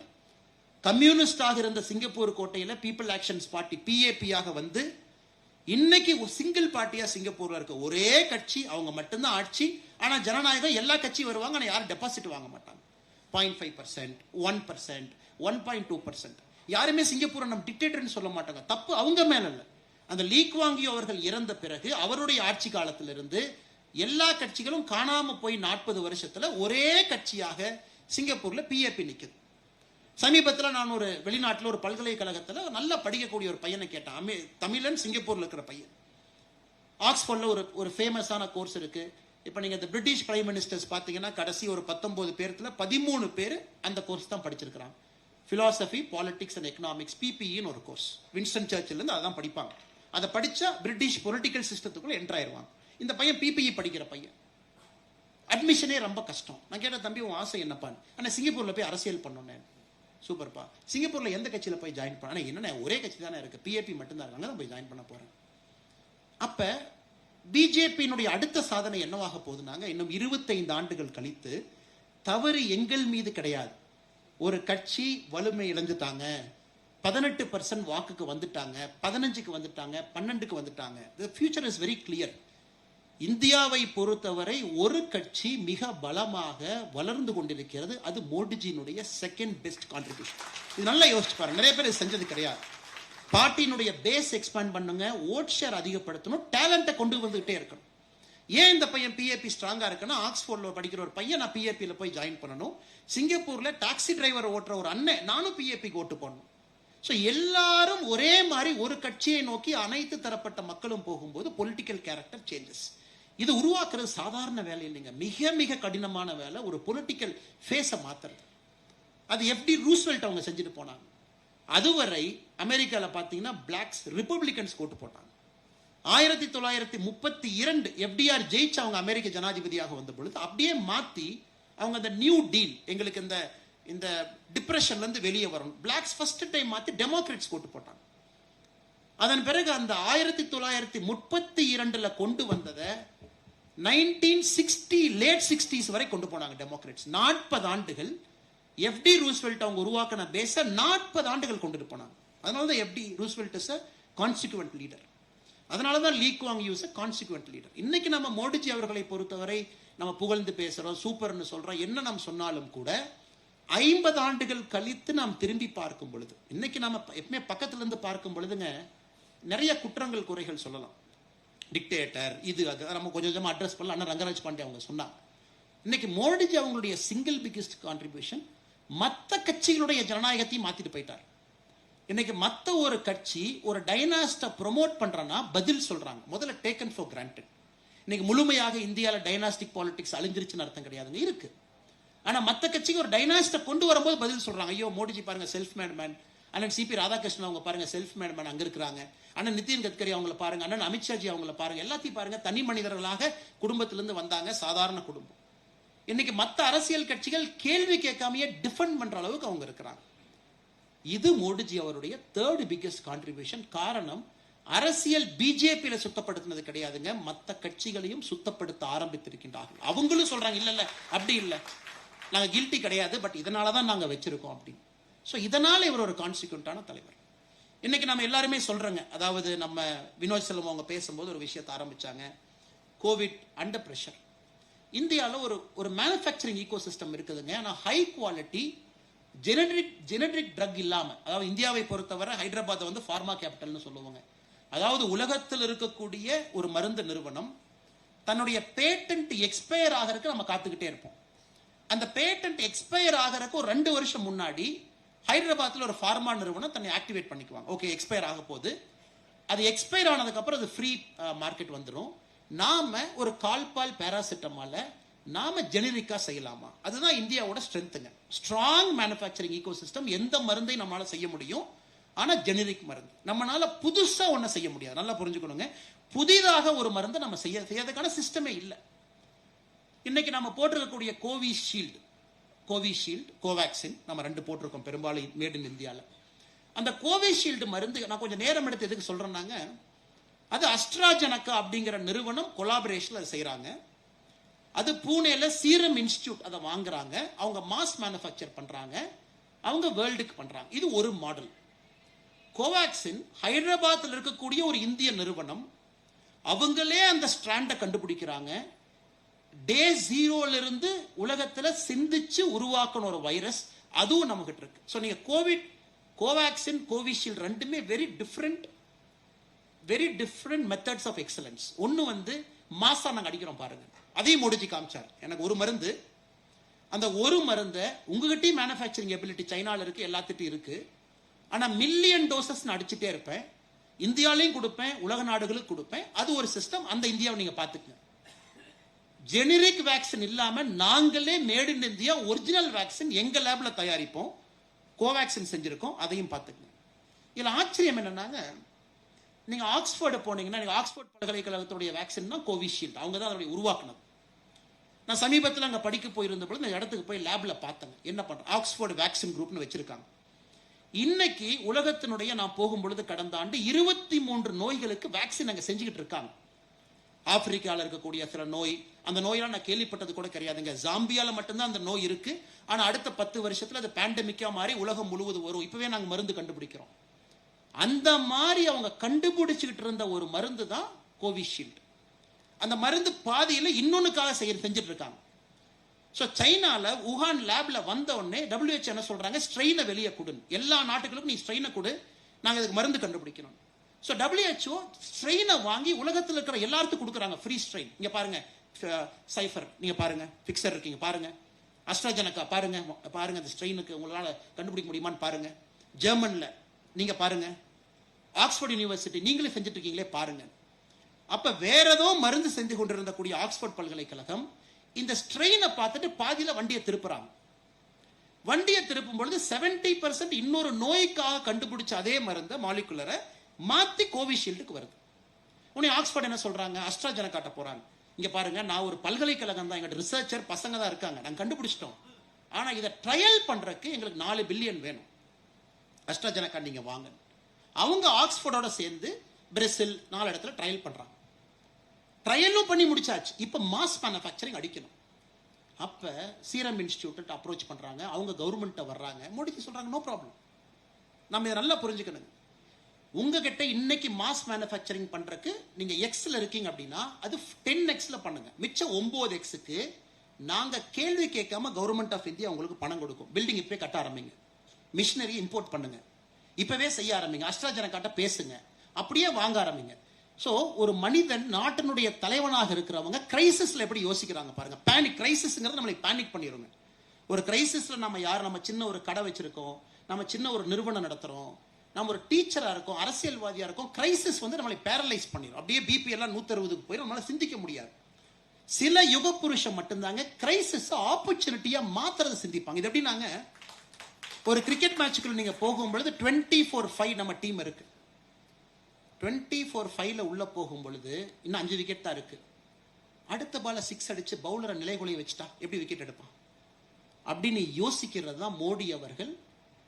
கம்யூனிஸ்டாக இருந்த சிங்கப்பூர் கோட்டையில பீப்புள் ஆக்ஷன்ஸ் பார்ட்டி பிஏபியாக வந்து இன்னைக்கு சிங்கிள் பார்ட்டியா சிங்கப்பூர்ல இருக்க ஒரே கட்சி, அவங்க மட்டும்தான் ஆட்சி. ஆனா ஜனநாயகம், எல்லா கட்சியும் வருவாங்க, ஆனா யாரும் டெபாசிட் வாங்க மாட்டாங்க. 0.5%, 1%, 1.2%. யாருமே சிங்கப்பூரை நம்ம டிக்டேட்டர்னு சொல்ல மாட்டாங்க. தப்பு அவங்க மேல இல்ல. அந்த லீ குவாங் யூ அவர்கள் இறந்த பிறகு அவருடைய ஆட்சி காலத்திலிருந்து எல்லா கட்சிகளும் காணாம போய் 40 வருஷத்துல ஒரே கட்சியாக சிங்கப்பூர்ல பிஏபி நிக்குது. சமீபத்தில் நான் ஒரு வெளிநாட்டில் ஒரு பல்கலைக்கழகத்தில் நல்லா படிக்கக்கூடிய ஒரு பையனை கேட்டேன். தமிழன், சிங்கப்பூர்ல இருக்கிற பையன். ஆக்ஸ்போர்ட்ல ஒரு ஃபேமஸான கோர்ஸ் இருக்கு. இப்போ நீங்க இந்த பிரிட்டிஷ் பிரைம் மினிஸ்டர்ஸ் பார்த்தீங்கன்னா கடைசி ஒரு 19 பேர்ல 13 பேர் அந்த கோர்ஸ் தான் படிச்சிருக்கிறாங்க. பிலாசபி, பாலிடிக்ஸ் அண்ட் எக்கனாமிக்ஸ், பிபிஇன்னு ஒரு கோர்ஸ். வின்ஸ்டன் சர்ச்சில் இருந்து அதான் படிப்பாங்க. அதை படிச்சா பிரிட்டிஷ் பொலிட்டிக்கல் சிஸ்டத்துக்குள்ள என்டர் ஆயிருவாங்க. இந்த பையன் பிபிஇ படிக்கிற பையன். அட்மிஷனே ரொம்ப கஷ்டம். நான் கேட்ட, தம்பி உன் ஆசை என்னப்பான்னு? ஆனால் சிங்கப்பூர்ல போய் அரசியல் பண்ணோன்னே. சூப்பர்ப்பா, சிங்கப்பூர்ல எந்த கட்சியில போய் ஜாயின் பண்ண? என்ன ஒரே கட்சி தானே இருக்கு, பிஏபி மட்டும்தான் இருக்கு, அங்கே தான் போய் ஜாயின் பண்ண போறேன். அப்ப பிஜேபியினுடைய அடுத்த சாதனை என்னவாக போகுதுனாங்க, இன்னும் 25 ஆண்டுகள் கழித்து தவறு எங்கள் மீது கிடையாது. ஒரு கட்சி வலிமை இழந்துட்டாங்க, 18% வாக்குக்கு வந்துட்டாங்க, 15க்கு வந்துட்டாங்க, 12க்கு வந்துட்டாங்க. The future is very clear. இந்தியாவை பொறுத்தவரை ஒரு கட்சி மிக பலமாக வளர்ந்து கொண்டிருக்கிறது. அது மோடிஜியினுடைய செகண்ட் பெஸ்ட் கான்ட்ரிபியூஷன். இது நல்லா யோசிச்சு பாருங்க. நிறைய பேர் செஞ்சது கிடையாது. பார்ட்டியினுடைய பேஸ் எக்ஸ்பேண்ட் பண்ணுங்க, ஓட் ஷேர் அதிகப்படுத்தணும், டேலண்ட்டை கொண்டு வந்துகிட்டே இருக்கணும். ஏன் இந்த பையன் பிஏபி ஸ்ட்ராங்கா இருக்குன்னா, ஆக்ஸ்போர்ட்ல படிக்கிற ஒரு பையன் நான் பிஏபியில போய் ஜாயின் பண்ணணும், சிங்கப்பூர்ல டாக்ஸி டிரைவர் ஓட்டுற ஒரு அண்ணன் நானும் பிஏபிக்கு ஓட்டு போடணும். ஸோ எல்லாரும் ஒரே மாதிரி ஒரு கட்சியை நோக்கி அனைத்து தரப்பட்ட மக்களும் போகும்போது பொலிட்டிக்கல் கேரக்டர் சேஞ்சஸ். இது உருவாக்குறது சாதாரண வேலை இல்லைங்க, மிக மிக கடினமான வேலை. ஒரு பொலிட்டிக்கல் ஃபேஸை மாத்துறது. அது எப்படி ரூஸ்வெல்ட் அவங்க செஞ்சுட்டு போனாங்க. அதுவரை அமெரிக்காவில் பார்த்தீங்கன்னா பிளாக்ஸ் ரிப்பப்ளிகன்ஸ் ஓட்டு போட்டாங்க. 1932 எஃப்டிஆர் ஜெயிச்சு அவங்க அமெரிக்க ஜனாதிபதியாக வந்த பொழுது அப்படியே மாத்தி அவங்க அந்த நியூ டீல், எங்களுக்கு இந்த டிப்ரெஷன்ல இருந்து வெளியே வரணும், பிளாக்ஸ் ஃபர்ஸ்ட் டைம் மாத்தி டெமோக்ராட்ஸ் ஓட்டு போட்டாங்க. அதன் பிறகு அந்த 1932 கொண்டு வந்ததை 1960 லேட் 60s வரை கொண்டு போனாங்க டெமோக்ராட்ஸ். 40 ஆண்டுகள் எஃப்டி ரூஸ்வெல்ட் அவங்க உருவாக்கின பேஸ 40 ஆண்டுகள் கொண்டுட்டு போனாங்க. அதனாலதான் FD Roosevelt is a constituent leader. அதனாலதான் Lee Kuan Yew is a constituent leader. இன்னைக்கு நம்ம மோடிஜி அவர்களை பொறுத்தவரை நம்ம புகழ்ந்து பேசுறோம், சூப்பர்னு சொல்றோம், என்ன நாம் சொன்னாலும் கூட 50 ஆண்டுகள் கழித்து நாம் திரும்பி பார்க்கும் பொழுது, இன்னைக்கு நம்ம எப்பவுமே பக்கத்துல இருந்து பார்க்கும் பொழுதுங்க நிறைய குற்றங்கள் குறைகள் சொல்லலாம். டிக்டேட்டர் இது அது நம்ம கொஞ்சம் கொஞ்சமா அட்ரஸ் பண்ணலாம். அண்ணா ரங்கராஜ் பாண்டே அவங்க சொன்னாங்க. இன்னைக்கு மோடிஜி அவங்களுடைய சிங்கிள் பிகெஸ்ட் கான்ட்ரிபியூஷன் மற்ற கட்சிகளுடைய ஜனநாயகத்தையும் மாத்திட்டு போயிட்டார். இன்னைக்கு மற்ற ஒரு கட்சி ஒரு டைனாஸ்டை ப்ரொமோட் பண்றனா பதில் சொல்றாங்க. முதல்ல டேக்கன் ஃபார் கிராண்டட். இன்னைக்கு முழுமையாக இந்தியாவில் டைனாஸ்டிக் பாலிடிக்ஸ் அழிஞ்சிருச்சுன்னு அர்த்தம் கிடையாதுங்க, இருக்கு. ஆனா மற்ற கட்சிக்கு ஒரு டைனாஸ்டை கொண்டு வரும்போது பதில் சொல்றாங்க. ஐயோ மோடிஜி பாருங்க செல்ஃப் மேட் மேன், அண்ணன் சிபி ராதாகிருஷ்ணன் அவங்க பாருங்க செல்ஃப் மேட் மேன் அங்க இருக்கிறாங்க, அண்ணன் நிதின் கட்கரி அவங்கள பாருங்க, அண்ணன் அமித்ஷாஜி அவங்கள பாருங்க, எல்லாத்தையும் பாருங்க தனி மனிதர்களாக குடும்பத்திலிருந்து வந்தாங்க, சாதாரண குடும்பம். இன்னைக்கு மற்ற அரசியல் கட்சிகள் கேள்வி கேட்காமையே டிஃபெண்ட் பண்ற அளவுக்கு அவங்க இருக்கிறாங்க. இது மோடிஜி அவருடைய தேர்ட் பிகெஸ்ட் கான்ட்ரிபியூஷன். காரணம், அரசியல் பிஜேபியில சுத்தப்படுத்தினது கிடையாதுங்க, மற்ற கட்சிகளையும் சுத்தப்படுத்த ஆரம்பித்திருக்கின்றார்கள். அவங்களும் சொல்றாங்க இல்ல இல்ல அப்படி இல்லை, நாங்க கில்ட்டி கிடையாது, பட் இதனாலதான் நாங்க வச்சிருக்கோம் அப்படின்னு. ஸோ இதனால இவர் ஒரு கான்ஸ்டிக்வென்டான தலைவர். இன்னைக்கு நம்ம எல்லாருமே சொல்றோங்க, அதாவது நம்ம வினோத் செல்வம் அவங்க பேசும்போது ஒரு விஷயத்தை ஆரம்பிச்சாங்க, கோவிட் அண்டர் பிரஷர். இந்தியாவில் ஒரு மேனுஃபேக்சரிங் ஈகோ சிஸ்டம் இருக்குதுங்க. ஆனால் ஹை குவாலிட்டி ஜெனரிக் ட்ரக் இல்லாம, அதாவது இந்தியாவை பொறுத்தவரை ஹைதராபாத் வந்து ஃபார்மா கேபிட்டல்னு சொல்லுவாங்க. அதாவது உலகத்தில் இருக்கக்கூடிய ஒரு மருந்து நிறுவனம் தன்னுடைய பேட்டன்ட் எக்ஸ்பயர் ஆகிறதுக்கு நம்ம காத்துக்கிட்டே இருப்போம். அந்த பேட்டன்ட் எக்ஸ்பயர் ஆகிறதுக்கு ஒரு 2 வருஷம் முன்னாடி ஹைதராபாத்தில் ஒரு ஃபார்மா நிறுவனம் தன்னை ஆக்டிவேட் பண்ணிக்குவாங்க. ஓகே எக்ஸ்பயர் ஆக போகுது, அது எக்ஸ்பயர் ஆனதுக்கு அப்புறம் அது ஃப்ரீ மார்க்கெட் வந்துடும், நாம ஒரு கால்பால் பேராசிட்டமால நாம ஜெனரிக்கா செய்யலாமா? அதுதான் இந்தியாவோட ஸ்ட்ரென்த்துங்க. Strong manufacturing ecosystem. எந்த மருந்தை நம்மளால செய்ய முடியும், ஆனா ஜெனரிக் மருந்து நம்மளால புதுசா ஒன்ன செய்ய முடியாது. நல்லா புரிஞ்சுக்கணுங்க, புதிதாக ஒரு மருந்து நம்ம செய்யறதுக்கான சிஸ்டமே இல்லை. இன்னைக்கு நம்ம போட்டிருக்கக்கூடிய கோவிஷீல்டு, கோவேக்சின் நம்ம 2 போட்டிருக்கோம், பெரும்பாலும் மேட் இன் இந்தியாவில். அந்த கோவிஷீல்டு மருந்து நான் கொஞ்சம் நேரம் எடுத்து எதுக்கு சொல்றேன்னாங்க, அது அஸ்ட்ராஜெனகா அப்படிங்கிற நிறுவனம் கொலாபரேஷன்ல அதை செய்யறாங்க. அது பூனேல சீரம் இன்ஸ்டிடியூட் அதை வாங்குறாங்க, அவங்க மாஸ் மேனுஃபேக்சர் பண்றாங்க, அவங்க வேர்ல்டுக்கு பண்றாங்க. இது ஒரு மாடல். கோவேக்சின் ஹைதராபாத்தில் இருக்கக்கூடிய ஒரு இந்திய நிறுவனம், அவங்களே அந்த ஸ்ட்ராண்டை கண்டுபிடிக்கிறாங்க. டே 0ல இருந்து உலகத்துல சிந்திச்சு உருவாக்கின ஒரு வைரஸ், அதுவும் நம்ம கிட்ட இருக்கு. ஸோ நீங்க கோவேக்சின் கோவிஷீல்டு ரெண்டுமே very different methods of excellence. ஒன்னு வந்து மாசா நாங்க அடிக்கிறோம் பாருங்க, அதையும் முடிச்சு காமிச்சார். எனக்கு ஒரு மருந்து, அந்த ஒரு மருந்தை உங்ககிட்டயும் மேனுஃபேக்சரிங் எபிலிட்டி சைனால இருக்கு, எல்லாத்திட்டும் இருக்கு. ஆனா மில்லியன் டோசஸ் நான் அடிச்சுட்டே இருப்பேன், இந்தியாலையும் கொடுப்பேன், உலக நாடுகளுக்கு கொடுப்பேன். அது ஒரு சிஸ்டம். அந்த இந்தியாவை நீங்க பாத்துக்கங்க. ஜெனரிக் வேக்சின் இல்லாம நாங்களே made in India original vaccine எங்க லேப்ல தயாரிப்போம், கோவேக்சின் செஞ்சிருக்கோம், அதையும் பார்த்துக்கங்க. இதுல ஆச்சரியம் என்னன்னாங்க, நீங்க ஆக்ஸ்போர்டு போனீங்கன்னா, நீங்க ஆக்ஸ்போர்ட் பல்கலைக்கழகத்துடைய வேக்சின் தான் கோவிஷீல்டு, அவங்க தான் அதோட உருவாக்குனது. நான் சமீபத்தில் அங்க படிக்க போயிருந்த பொழுது இந்த இடத்துக்கு போய் லேப்ல பார்த்தேன், என்ன பண்ற ஆக்ஸ்போர்டு வேக்சின் குரூப்னு வச்சிருக்காங்க. இன்னைக்கு உலகத்தினுடைய நான் போகும் பொழுது கடந்த ஆண்டு 23 நோய்களுக்கு வேக்சின் அங்க செஞ்சுக்கிட்டு இருக்காங்க. ஆப்பிரிக்கால இருக்கக்கூடிய சில நோய், அந்த நோயெல்லாம் நான் கேள்விப்பட்டது கூட கிடையாதுங்க. ஜாம்பியால மட்டும்தான் அந்த நோய் இருக்கு. ஆனா அடுத்த 10 வருஷத்துல அது பேண்டமிக்கா மாறி உலகம் முழுவதும் வரும். இப்பவே நாங்க மருந்து கண்டுபிடிக்கிறோம். அந்த மாதிரி அவங்க கண்டுபிடிச்சுக்கிட்டு இருந்த ஒரு மருந்து தான் கோவிஷீல்டு. அந்த மருந்து பாதியில இன்னொன்னுக்காக செஞ்சுட்டு இருக்காங்க. ஸோ சைனால உஹான் லேப்ல வந்த உடனே WHO என்ன சொல்றாங்க, ஸ்ட்ரெயினை வெளியே கொடு, எல்லா நாட்டுகளுக்கும் நீ ஸ்ட்ரெயினை கொடு, நாங்கள் இதுக்கு மருந்து கண்டுபிடிக்கணும். ஸோ WHO ஸ்ட்ரெயினை வாங்கி உலகத்தில் இருக்கிற எல்லாத்துக்கும் கொடுக்குறாங்க, ஃப்ரீ ஸ்ட்ரெயின். இங்க பாருங்க, சைஃபர் நீங்க பாருங்க, பிக்சர் இருக்கீங்க பாருங்க, அஸ்ட்ராஜெனகா பாருங்க, பாருங்க அந்த ஸ்ட்ரெயினுக்கு உங்களால கண்டுபிடிக்க முடியுமான்னு பாருங்க. ஜெர்மன்ல நீங்க பாருங்க, ஆக்ஸ்போர்ட் யூனிவர்சிட்டி நீங்களே செஞ்சுட்டு இருக்கீங்களே பாருங்க. அப்ப வேற ஏதோ மருந்து செஞ்சு கொண்டிருந்தக்கூடிய ஆக்ஸ்போர்ட் பல்கலைக்கழகம் இந்த ஸ்ட்ரெயினை பார்த்துட்டு பாதியில வண்டியை திருப்புறாங்க. வண்டியை திருப்பும் பொழுது 70% இன்னொரு நோய்க்காக கண்டுபிடிச்ச அதே மருந்த மாலிகுலரை மாத்தி கோவிஷீல்டுக்கு வருது. உடனே ஆக்ஸ்போர்ட் என்ன சொல்றாங்க, அஸ்ட்ராஜெனகாட்ட போறாங்க. இங்க பாருங்க, நான் ஒரு பல்கலைக்கழகம் தான், எங்க ரிசர்ச்சர் பசங்க தான் இருக்காங்க, நாங்க கண்டுபிடிச்சிட்டோம். ஆனா இதை ட்ரையல் பண்றதுக்கு எங்களுக்கு 4 பில்லியன் வேணும், அஸ்ட்ராஜெனகா நீங்க வாங்க. அவங்க ஆக்ஸ்போர்டோட சேர்ந்து பிரேசில் 4 இடத்துல ட்ரையல் பண்றாங்க. ட்ரையலும் பண்ணி முடிச்சாச்சு. இப்ப மாஸ் மேனுஃபேக்சரிங் அடிக்கணும். அப்ப சீரம் இன்ஸ்டிடியூட் அப்ரோச் பண்றாங்க, அவங்க கவர்மெண்ட் வர்றாங்க. மோடிஜி சொல்றாங்க, நோ ப்ராப்ளம். நம்ம இதை நல்லா புரிஞ்சுக்கணும். உங்ககிட்ட இன்னைக்கு மாஸ் மேனுஃபேக்சரிங் பண்றதுக்கு நீங்க எக்ஸ்ல இருக்கீங்க அப்படின்னா அது 10x பண்ணுங்க. மிச்சம் 9x நாங்க கேள்வி கேட்காம கவர்மெண்ட் ஆஃப் இந்தியா உங்களுக்கு பணம் கொடுக்கும். பில்டிங் இப்பவே கட்ட ஆரம்பிங்க, மிஷினரி இம்போர்ட் பண்ணுங்க, இப்பவே செய்ய ஆரம்பிங்க, அஸ்ட்ராஜெனகாட்ட பேசுங்க, அப்படியே வாங்க ஆரம்பிங்க. சோ ஒரு மனிதன் நாட்டினுடைய தலைவனாக இருக்கிறவங்க கிரைசிஸ்ல எப்படி யோசிக்கிறாங்க பாருங்க. பேனிக் கிரைசிஸ்ங்கிறது நம்மளை பேனிக் பண்ணிடுங்க. ஒரு கிரைசிஸ்ல நம்ம சின்ன ஒரு கடை வச்சிருக்கோம், நம்ம சின்ன ஒரு நிறுவனம் நடத்துறோம், நம்ம ஒரு டீச்சரா இருக்கோம், அரசியல்வாதியா இருக்கோம், கிரைசிஸ் வந்து நம்மளை பேரலைஸ் பண்ணிடும். அப்படியே பிபி எல்லாம் 160க்கு போயிடும், நம்மளால சிந்திக்க முடியாது. சில யுக புருஷன் மட்டும்தாங்க கிரைசிஸ் ஆப்பர்ச்சுனிட்டியா மாத்துறதை சிந்திப்பாங்க. இது எப்படின்னாங்க, ஒரு கிரிக்கெட் மேட்சுக்குள்ள நீங்க போகும்பொழுது 24-5 நம்ம டீம் இருக்கு. 24-5 உள்ள போகும் பொழுது இன்னும் 5 விக்கெட் தான் இருக்கு. அடுத்த பால 6 அடிச்சு பவுலரை நிலைகுலைய வச்சுட்டா எப்படி விக்கெட் எடுப்பான் அப்படின்னு யோசிக்கிறது தான் மோடி அவர்கள்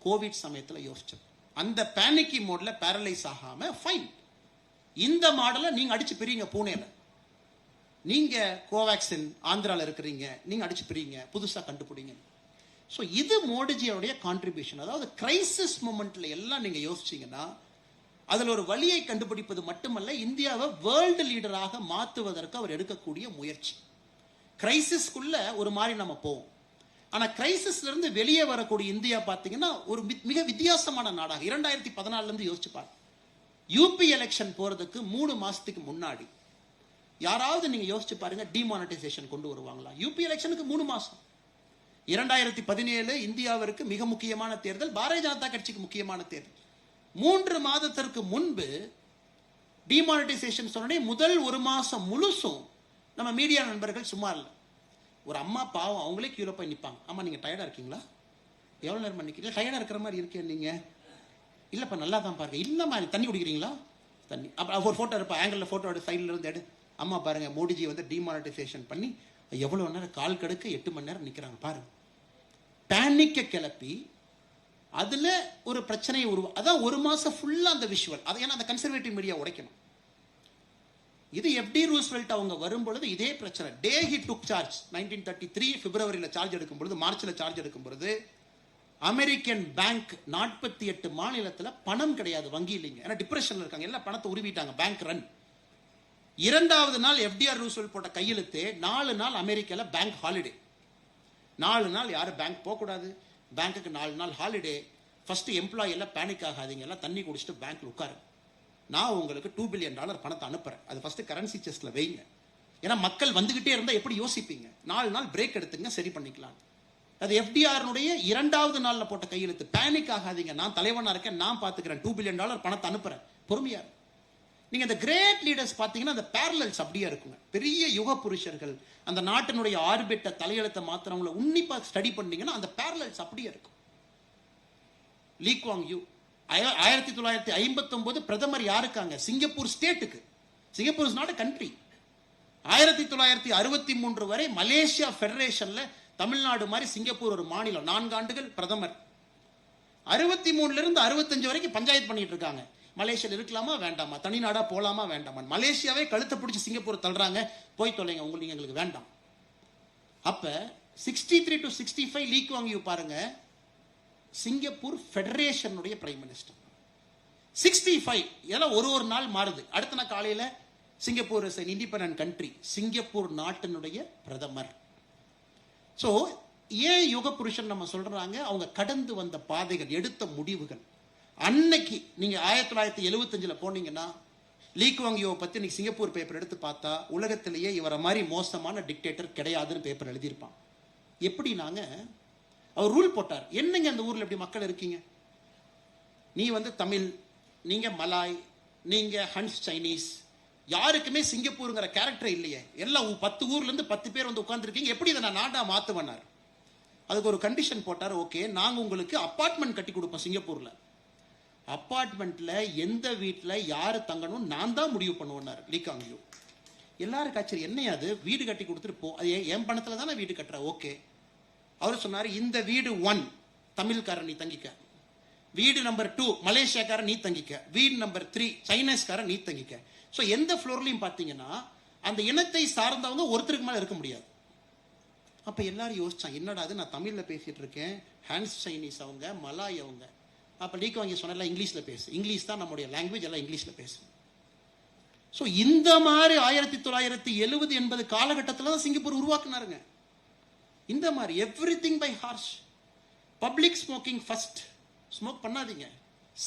கோவிட் சமயத்தில் யோசிச்சது. அந்த பேனிக்கி மோட்ல பேரலைஸ் ஆகாம ஃபைன், இந்த மாடலை நீங்க அடிச்சு பிரிங்க. பூனேல நீங்க கோவேக்சின் ஆந்திரால இருக்கிறீங்க, நீங்க அடிச்சு பிரிங்க, புதுசா கண்டுபிடிங்க. ஸோ இது மோடிஜியோடைய கான்ட்ரிபியூஷன். அதாவது கிரைசிஸ் மூமெண்ட்ல எல்லாம் நீங்க யோசிச்சீங்கன்னா அதில் ஒரு வழியை கண்டுபிடிப்பது மட்டுமல்ல, இந்தியாவை வேர்ல்டு லீடராக மாற்றுவதற்கு அவர் எடுக்கக்கூடிய முயற்சி. கிரைசிஸ்குள்ள ஒரு மாதிரி நம்ம போவோம், ஆனா கிரைசிஸ்ல இருந்து வெளியே வரக்கூடிய இந்தியா பார்த்தீங்கன்னா ஒரு மிக வித்தியாசமான நாடாக 2014 இருந்து யோசிச்சு பாருங்க. யூபி எலெக்ஷன் போறதுக்கு 3 மாசத்துக்கு முன்னாடி யாராவது நீங்க யோசிச்சு பாருங்க, டிமானிட்டைசேஷன் கொண்டு வருவாங்களா? யூபி எலெக்ஷனுக்கு 3 மாசம். 2017 இந்தியாவிற்கு மிக முக்கியமான தேர்தல், பாரதிய ஜனதா கட்சிக்கு முக்கியமான தேர்தல். 3 மாதத்திற்கு முன்பு டிமானிட்டைசேஷன் சொன்னே முதல் 1 மாசம் முழுசும் நம்ம மீடியா நண்பர்கள் சும்மா இல்லை. ஒரு அம்மா பாவம், அவங்களே கீழே போய் நிற்பாங்க. அம்மா நீங்க டயர்டா இருக்கீங்களா? எவ்வளவு நேரம் நிற்கிறீங்க? டயர்டா இருக்கிற மாதிரி இருக்கேன். நீங்க இல்லப்பா நல்லா தான் பாருங்க. இல்லம்மா தண்ணி குடிக்கிறீங்களா? தண்ணி. அப்புறம் ஒரு போட்டோ இருப்பா, ஆங்கிள் போட்டோ எடு, சைட்ல இருந்து எடு. அம்மா பாருங்க, மோடிஜி வந்து டிமானிட்டைசேஷன் பண்ணி எவ்வளவு நேரம், கால் கடுக்க 8 மணி நேரம் நிக்கிறாங்க பாருங்க. பேனிக்க கிளப்பி அதுல ஒரு பிரச்சனையை அதான் 1 மாசம் ஃபுல்லா அந்த விஷுவல். அது ஏன்னா அந்த கன்சர்வேட்டிவ் மீடியா உடைக்கணும். இது FD ரூஸ்வெல்ட் அவங்க வரும்பொழுது இதே பிரச்சனை. டே ஹி டுக் சார்ஜ் 1933 பிப்ரவரியில் சார்ஜ் எடுக்கும் பொழுது, மார்ச்ல சார்ஜ் எடுக்கும் பொழுது அமெரிக்கன் பேங்க் 48 மாநிலத்தில் பணம் கிடையாது, வங்கி இல்லைங்க. ஏன்னா டிப்ரெஷன்ல இருக்காங்க, எல்லாம் பணத்தை உருவிட்டாங்க, பேங்க் ரன். 2வது நாள் FDR ரூஸ்வெல்ட் போட்ட கையெழுத்து, 4 நாள் அமெரிக்கால பேங்க் ஹாலிடே. 4 நாள் யாரும் பேங்க் போகக்கூடாது, பேங்க்குக்கு 4 நாள் ஹாலிடே. ஃபர்ஸ்ட் எம்ப்ளாயி எல்லாம் பேனிக் ஆகாதீங்க, எல்லாம் தண்ணி குடிச்சிட்டு பேங்க்ல உட்காரு, நான் உங்களுக்கு $2 பில்லியன் பணத்தை அனுப்புறேன், அது ஃபர்ஸ்ட் கரன்சி செஸ்ட்ல வைங்க. ஏன்னா மக்கள் வந்துகிட்டே இருந்தா எப்படி யோசிப்பீங்க, 4 நாள் பிரேக் எடுத்துங்க, சரி பண்ணிக்கலாம். அது FDRனுடைய 2வது நாள்ல போட்ட கையெழுத்து. பேனிக் ஆகாதீங்க, நான் தலைவனா இருக்கேன், நான் பாத்துக்கிறேன், $2 பில்லியன் பணத்தை அனுப்புறேன், பொறுமையா. நீங்க அந்த கிரேட் லீடர்ஸ் பாத்தீங்கன்னா அந்த பேரலல்ஸ் அப்படியே இருக்குங்க. பெரிய யுக புருஷர்கள், அந்த நாட்டினுடைய ஆர்பிட்ட தலையெழுத்த மாத்திரவங்களை உன்னிப்பா ஸ்டடி பண்ணீங்கன்னா அந்த பேரலல்ஸ் அப்படியே இருக்கும். லீ குவாங் யூ 1959 பிரதமர் யாருக்காங்க? சிங்கப்பூர் ஸ்டேட்டுக்கு. Singapore is not a country. 1963 வரை மலேசியா பெடரேஷன்ல தமிழ்நாடு மாதிரி சிங்கப்பூர் ஒரு மாநிலம், 4 ஆண்டுகள் பிரதமர். 63 இருந்து 65 வரைக்கும் பஞ்சாயத்து பண்ணிட்டு இருக்காங்க. மலேசியாவில் இருக்கலாமா வேண்டாமா, தனிநாடா போலாமா வேண்டாமா. மலேசியாவே கழுத்தை பிடிச்சி சிங்கப்பூர் தள்ளுறாங்க, போய் தொலைங்க, உங்களுக்கு எங்களுக்கு வேண்டாம். அப்ப 63 to 65 லீ குவாங் யூ பாருங்க, சிங்கப்பூர் ஃபெடரேஷனுடைய பிரைம் மினிஸ்டர். 65 இதெல்லாம் ஒரு நாள் மாறுது. அடுத்த நாள் காலையில Singapore is an independent country, Singapore நாட்டினுடைய பிரதமர். சோ ஏன் யுக புருஷன் நம்ம சொல்றாங்க, அவங்க கடந்து வந்த பாதைகள், எடுத்த முடிவுகள். அன்னைக்கு நீங்க 1975 போனீங்கன்னா லீ குவாங் யூவை பத்தி நீங்க சிங்கப்பூர் பேப்பர் எடுத்து பார்த்தா உலகத்திலேயே இவரை மாதிரி மோசமான டிக்டேட்டர் கிடையாதுன்னு பேப்பர் எழுதியிருப்பான். எப்படினாங்க, அவர் ரூல் போட்டார். என்னங்க அந்த ஊர்ல எப்படி மக்கள் இருக்கீங்க, நீ வந்து தமிழ், நீங்க மலாய், நீங்க ஹன்ஸ் சைனீஸ், யாருக்குமே சிங்கப்பூருங்கிற கேரக்டர் இல்லையே, எல்லாம் 10 ஊர்ல இருந்து 10 பேர் வந்து உட்கார்ந்துருக்கீங்க, எப்படி இதை நான் நாடா மாத்துவேனார். அதுக்கு ஒரு கண்டிஷன் போட்டார். ஓகே, நாங்க உங்களுக்கு அபார்ட்மெண்ட் கட்டி கொடுப்போம் சிங்கப்பூர்ல. அபார்ட்மெண்ட்ல எந்த வீட்டுல யாரு தங்கணும் நான் தான் முடிவு பண்ணுவேன்னார் லீ குவாங் யூ. எல்லாரும் ஆச்சரியம், என்னையா அது, வீடு கட்டி கொடுத்துட்டு போ, அது என் பணத்துல தானே வீடு கட்டுற. ஓகே, அவர் சொன்னாரு, இந்த வீடு 1 தமிழ்காரன் நீ தங்கிக்க, வீடு நம்பர் 2 மலேசியாக்காரன் நீ தங்கிக்க, வீடு நம்பர் 3 சைனீஸ்காரன் நீ தங்கிக்க. சோ எந்த ஃப்ளோர்லயும் பாத்தீங்கன்னா அந்த இனத்தை சார்ந்தவங்க ஒருத்தருக்கு மேல இருக்க முடியாது. அப்ப எல்லாரும் யோசிச்சாங்க, என்னடா அது, நான் தமிழ்ல பேசிட்டு இருக்கேன், ஹான்ஸ் சைனீஸ் அவங்க, மலாய் அவங்க. அப்ப லீ குவாங் யூ சொன்ன இங்கிலீஷ்ல பேசு, இங்கிலீஷ் தான் நம்முடைய லாங்குவேஜ், எல்லாம் இங்கிலீஷ்ல பேசு. சோ இந்த மாதிரி 1970 80 காலகட்டத்தில் தான் சிங்கப்பூர் உருவாக்குனாருங்க. இந்த மாதிரி everything by harsh. Public smoking first, smoke பண்ணாதீங்க.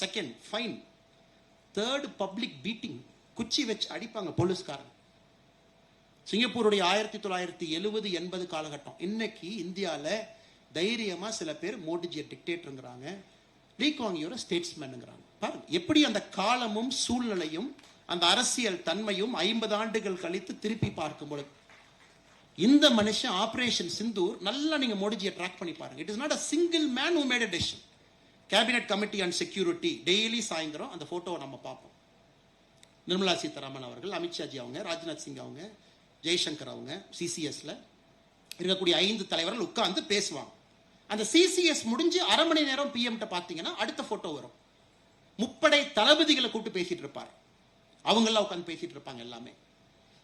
Second fine. Third public beating, குச்சி வச்சு அடிப்பாங்க போலீஸ்காரன். சிங்கப்பூருடைய 1970 80 காலகட்டம். இன்னைக்கு இந்தியால தைரியமா சில பேர் மோடிஜியை டிக்டேட்டருங்கிறாங்க, லீ குவாங் யூ ஸ்டேட்ஸ்மேனுங்கிறாங்க. பாருங்க எப்படி அந்த காலமும் சூழ்நிலையும் அந்த அரசியல் தன்மையும் 50 ஆண்டுகள் கழித்து திருப்பி பார்க்கும் பொழுது இந்த மனுஷன் ஆபரேஷன் சிந்தூர், நல்லா நீங்க மோடிஜியை ட்ராக் பண்ணி பாருங்க. It is not a single man who made a decision. Cabinet committee on security daily சாயந்தரம் அந்த போட்டோவை நம்ம பார்ப்போம். நிர்மலா சீதாராமன் அவர்கள், அமித்ஷாஜி அவங்க, ராஜ்நாத் சிங் அவங்க, ஜெய்சங்கர் அவங்க, சிசிஎஸ்ல இருக்கக்கூடிய 5 தலைவர்கள் உட்கார்ந்து பேசுவாங்க. அந்த சிசிஎஸ் முடிஞ்சு அரை மணி நேரம் பிஎம் பாத்தீங்கன்னா அடுத்த போட்டோ வரும். முப்படை தளபதிகளை கூப்பிட்டு பேசிட்டு இருப்பார், அவங்க எல்லாம் உட்கார்ந்து பேசிட்டு இருப்பாங்க. எல்லாமே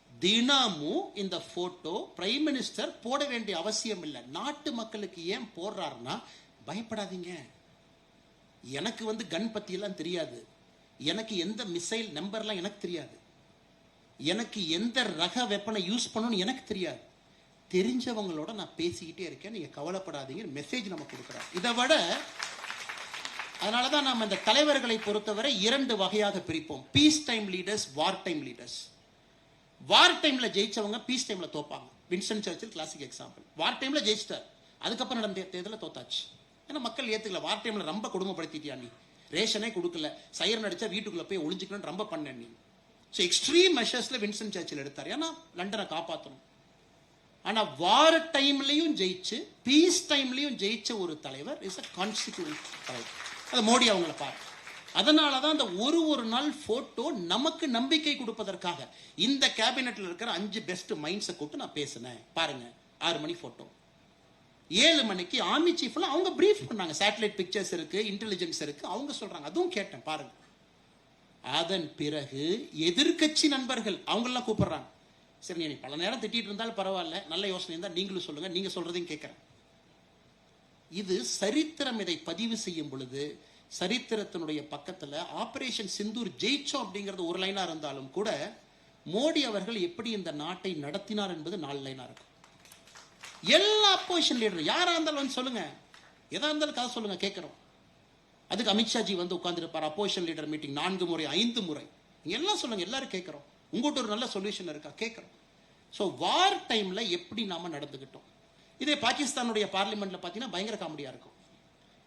தினமும் இந்த போட்டோ பிரைம் மினிஸ்டர் போட வேண்டிய அவசியம் இல்லை. நாட்டு மக்களுக்கு ஏன் போடுறாருன்னா, பயப்படாதீங்க, எனக்கு வந்து கன் பத்தி எல்லாம் தெரியாது, எனக்கு எந்த மிசைல் நம்பர்லாம் எனக்கு தெரியாது, எனக்கு எந்த ரக வெப்பனை யூஸ் பண்ணணும்னு எனக்கு தெரியாது, தெரிஞ்சவங்களோட நான் பேசிக்கிட்டே இருக்கேன், நீங்க கவலைப்படாதீங்க மெசேஜ் நம்ம கொடுக்குறோம். இதை விட அதனாலதான் நம்ம இந்த தலைவர்களை பொறுத்தவரை 2 வகையாக பிரிப்போம். Peace time leaders, war time leaders. War டைம்ல ஜெயிச்சவங்க பீஸ் டைம்ல தோப்பாங்க. Winston Churchill classic example. War டைம்ல ஜெயிச்சிட்டார், அதுக்கப்புறம் நடந்த தேர்தலில் தோத்தாச்சு. ஏன்னா மக்கள் ஏத்துக்கல. வார் டைம்ல ரொம்ப கொடுமைப்படுத்திட்டியா நீ, ரேஷனே கொடுக்கல, சைரன் அடிச்சா வீட்டுக்குள்ள போய் ஒளிஞ்சுக்கணும்னு ரொம்ப பண்ண நீ. ஸோ எக்ஸ்ட்ரீம் மெஷர்ஸ்ல வின்ஸ்டன் சர்ச்சில் எடுத்தார், ஏன்னா லண்டனை காப்பாற்றணும். ஆனா வார் டைம்லயும் ஜெயிச்சு பீஸ் டைம்லயும் ஜெயிச்ச ஒரு தலைவர் இஸ் a கான்ஸ்டிடியூயன்ட் தலைவர். அது மோடி அவங்கள பாரு. அதனாலதான் அந்த ஒரு நாள் போட்டோ நமக்கு நம்பிக்கை கொடுப்பதற்காக இந்த கேபினெட்ல இருக்கிற 5 பெஸ்ட் மைண்ட்ஸை கூப்பிட்டு நான் பேசினேன் பாருங்க. 6 மணி போட்டோ, 7 மணிக்கு ஆர்மி சீஃப்ல அவங்க பிரீஃப் பண்ணாங்க. சேட்டலைட் பிக்சர்ஸ் இருக்கு, இன்டெலிஜென்ஸ் இருக்கு, அவங்க சொல்றாங்க, அதுவும் கேட்டேன் பாருங்க. அதன் பிறகு எதிர்கட்சி நண்பர்கள் அவங்க எல்லாம் கூப்பிடுறாங்க. சரி, நீ பல நேரம் திட்டிட்டு இருந்தாலும் பரவாயில்ல, நல்ல யோசனை இருந்தா நீங்களும் சொல்லுங்க, நீங்க சொல்றதையும் கேட்கிறேன். இது சரித்திரம் இதை பதிவு செய்யும் பொழுது சரித்திரத்தினுடைய பக்கத்துல ஆபரேஷன் சிந்தூர் ஜெயிச்சோம் அப்படிங்கிறது ஒரு லைனா இருந்தாலும் கூட மோடி அவர்கள் எப்படி இந்த நாட்டை நடத்தினார் என்பது 4 லைனா இருக்கும். எல்லா அப்போசிஷன் லீடர் யாரா இருந்தாலும் வந்து சொல்லுங்க, எதா இருந்தாலும் கதை சொல்லுங்க, கேட்கிறோம். அதுக்கு அமித்ஷாஜி வந்து உட்கார்ந்து இருப்பார். அப்போசிஷன் லீடர் மீட்டிங் 4 முறை 5 முறை, நீங்க எல்லாம் சொல்லுங்க, எல்லாரும் கேட்கிறோம். உங்கள்கிட்ட ஒரு நல்ல சொல்யூஷன் இருக்கா, கேட்கிறோம். ஸோ வார் டைம்ல எப்படி நாம நடந்துகிட்டோம். இதே பாகிஸ்தானுடைய பார்லிமெண்ட்ல பாத்தீங்கன்னா பயங்கர காமெடியா இருக்கும்.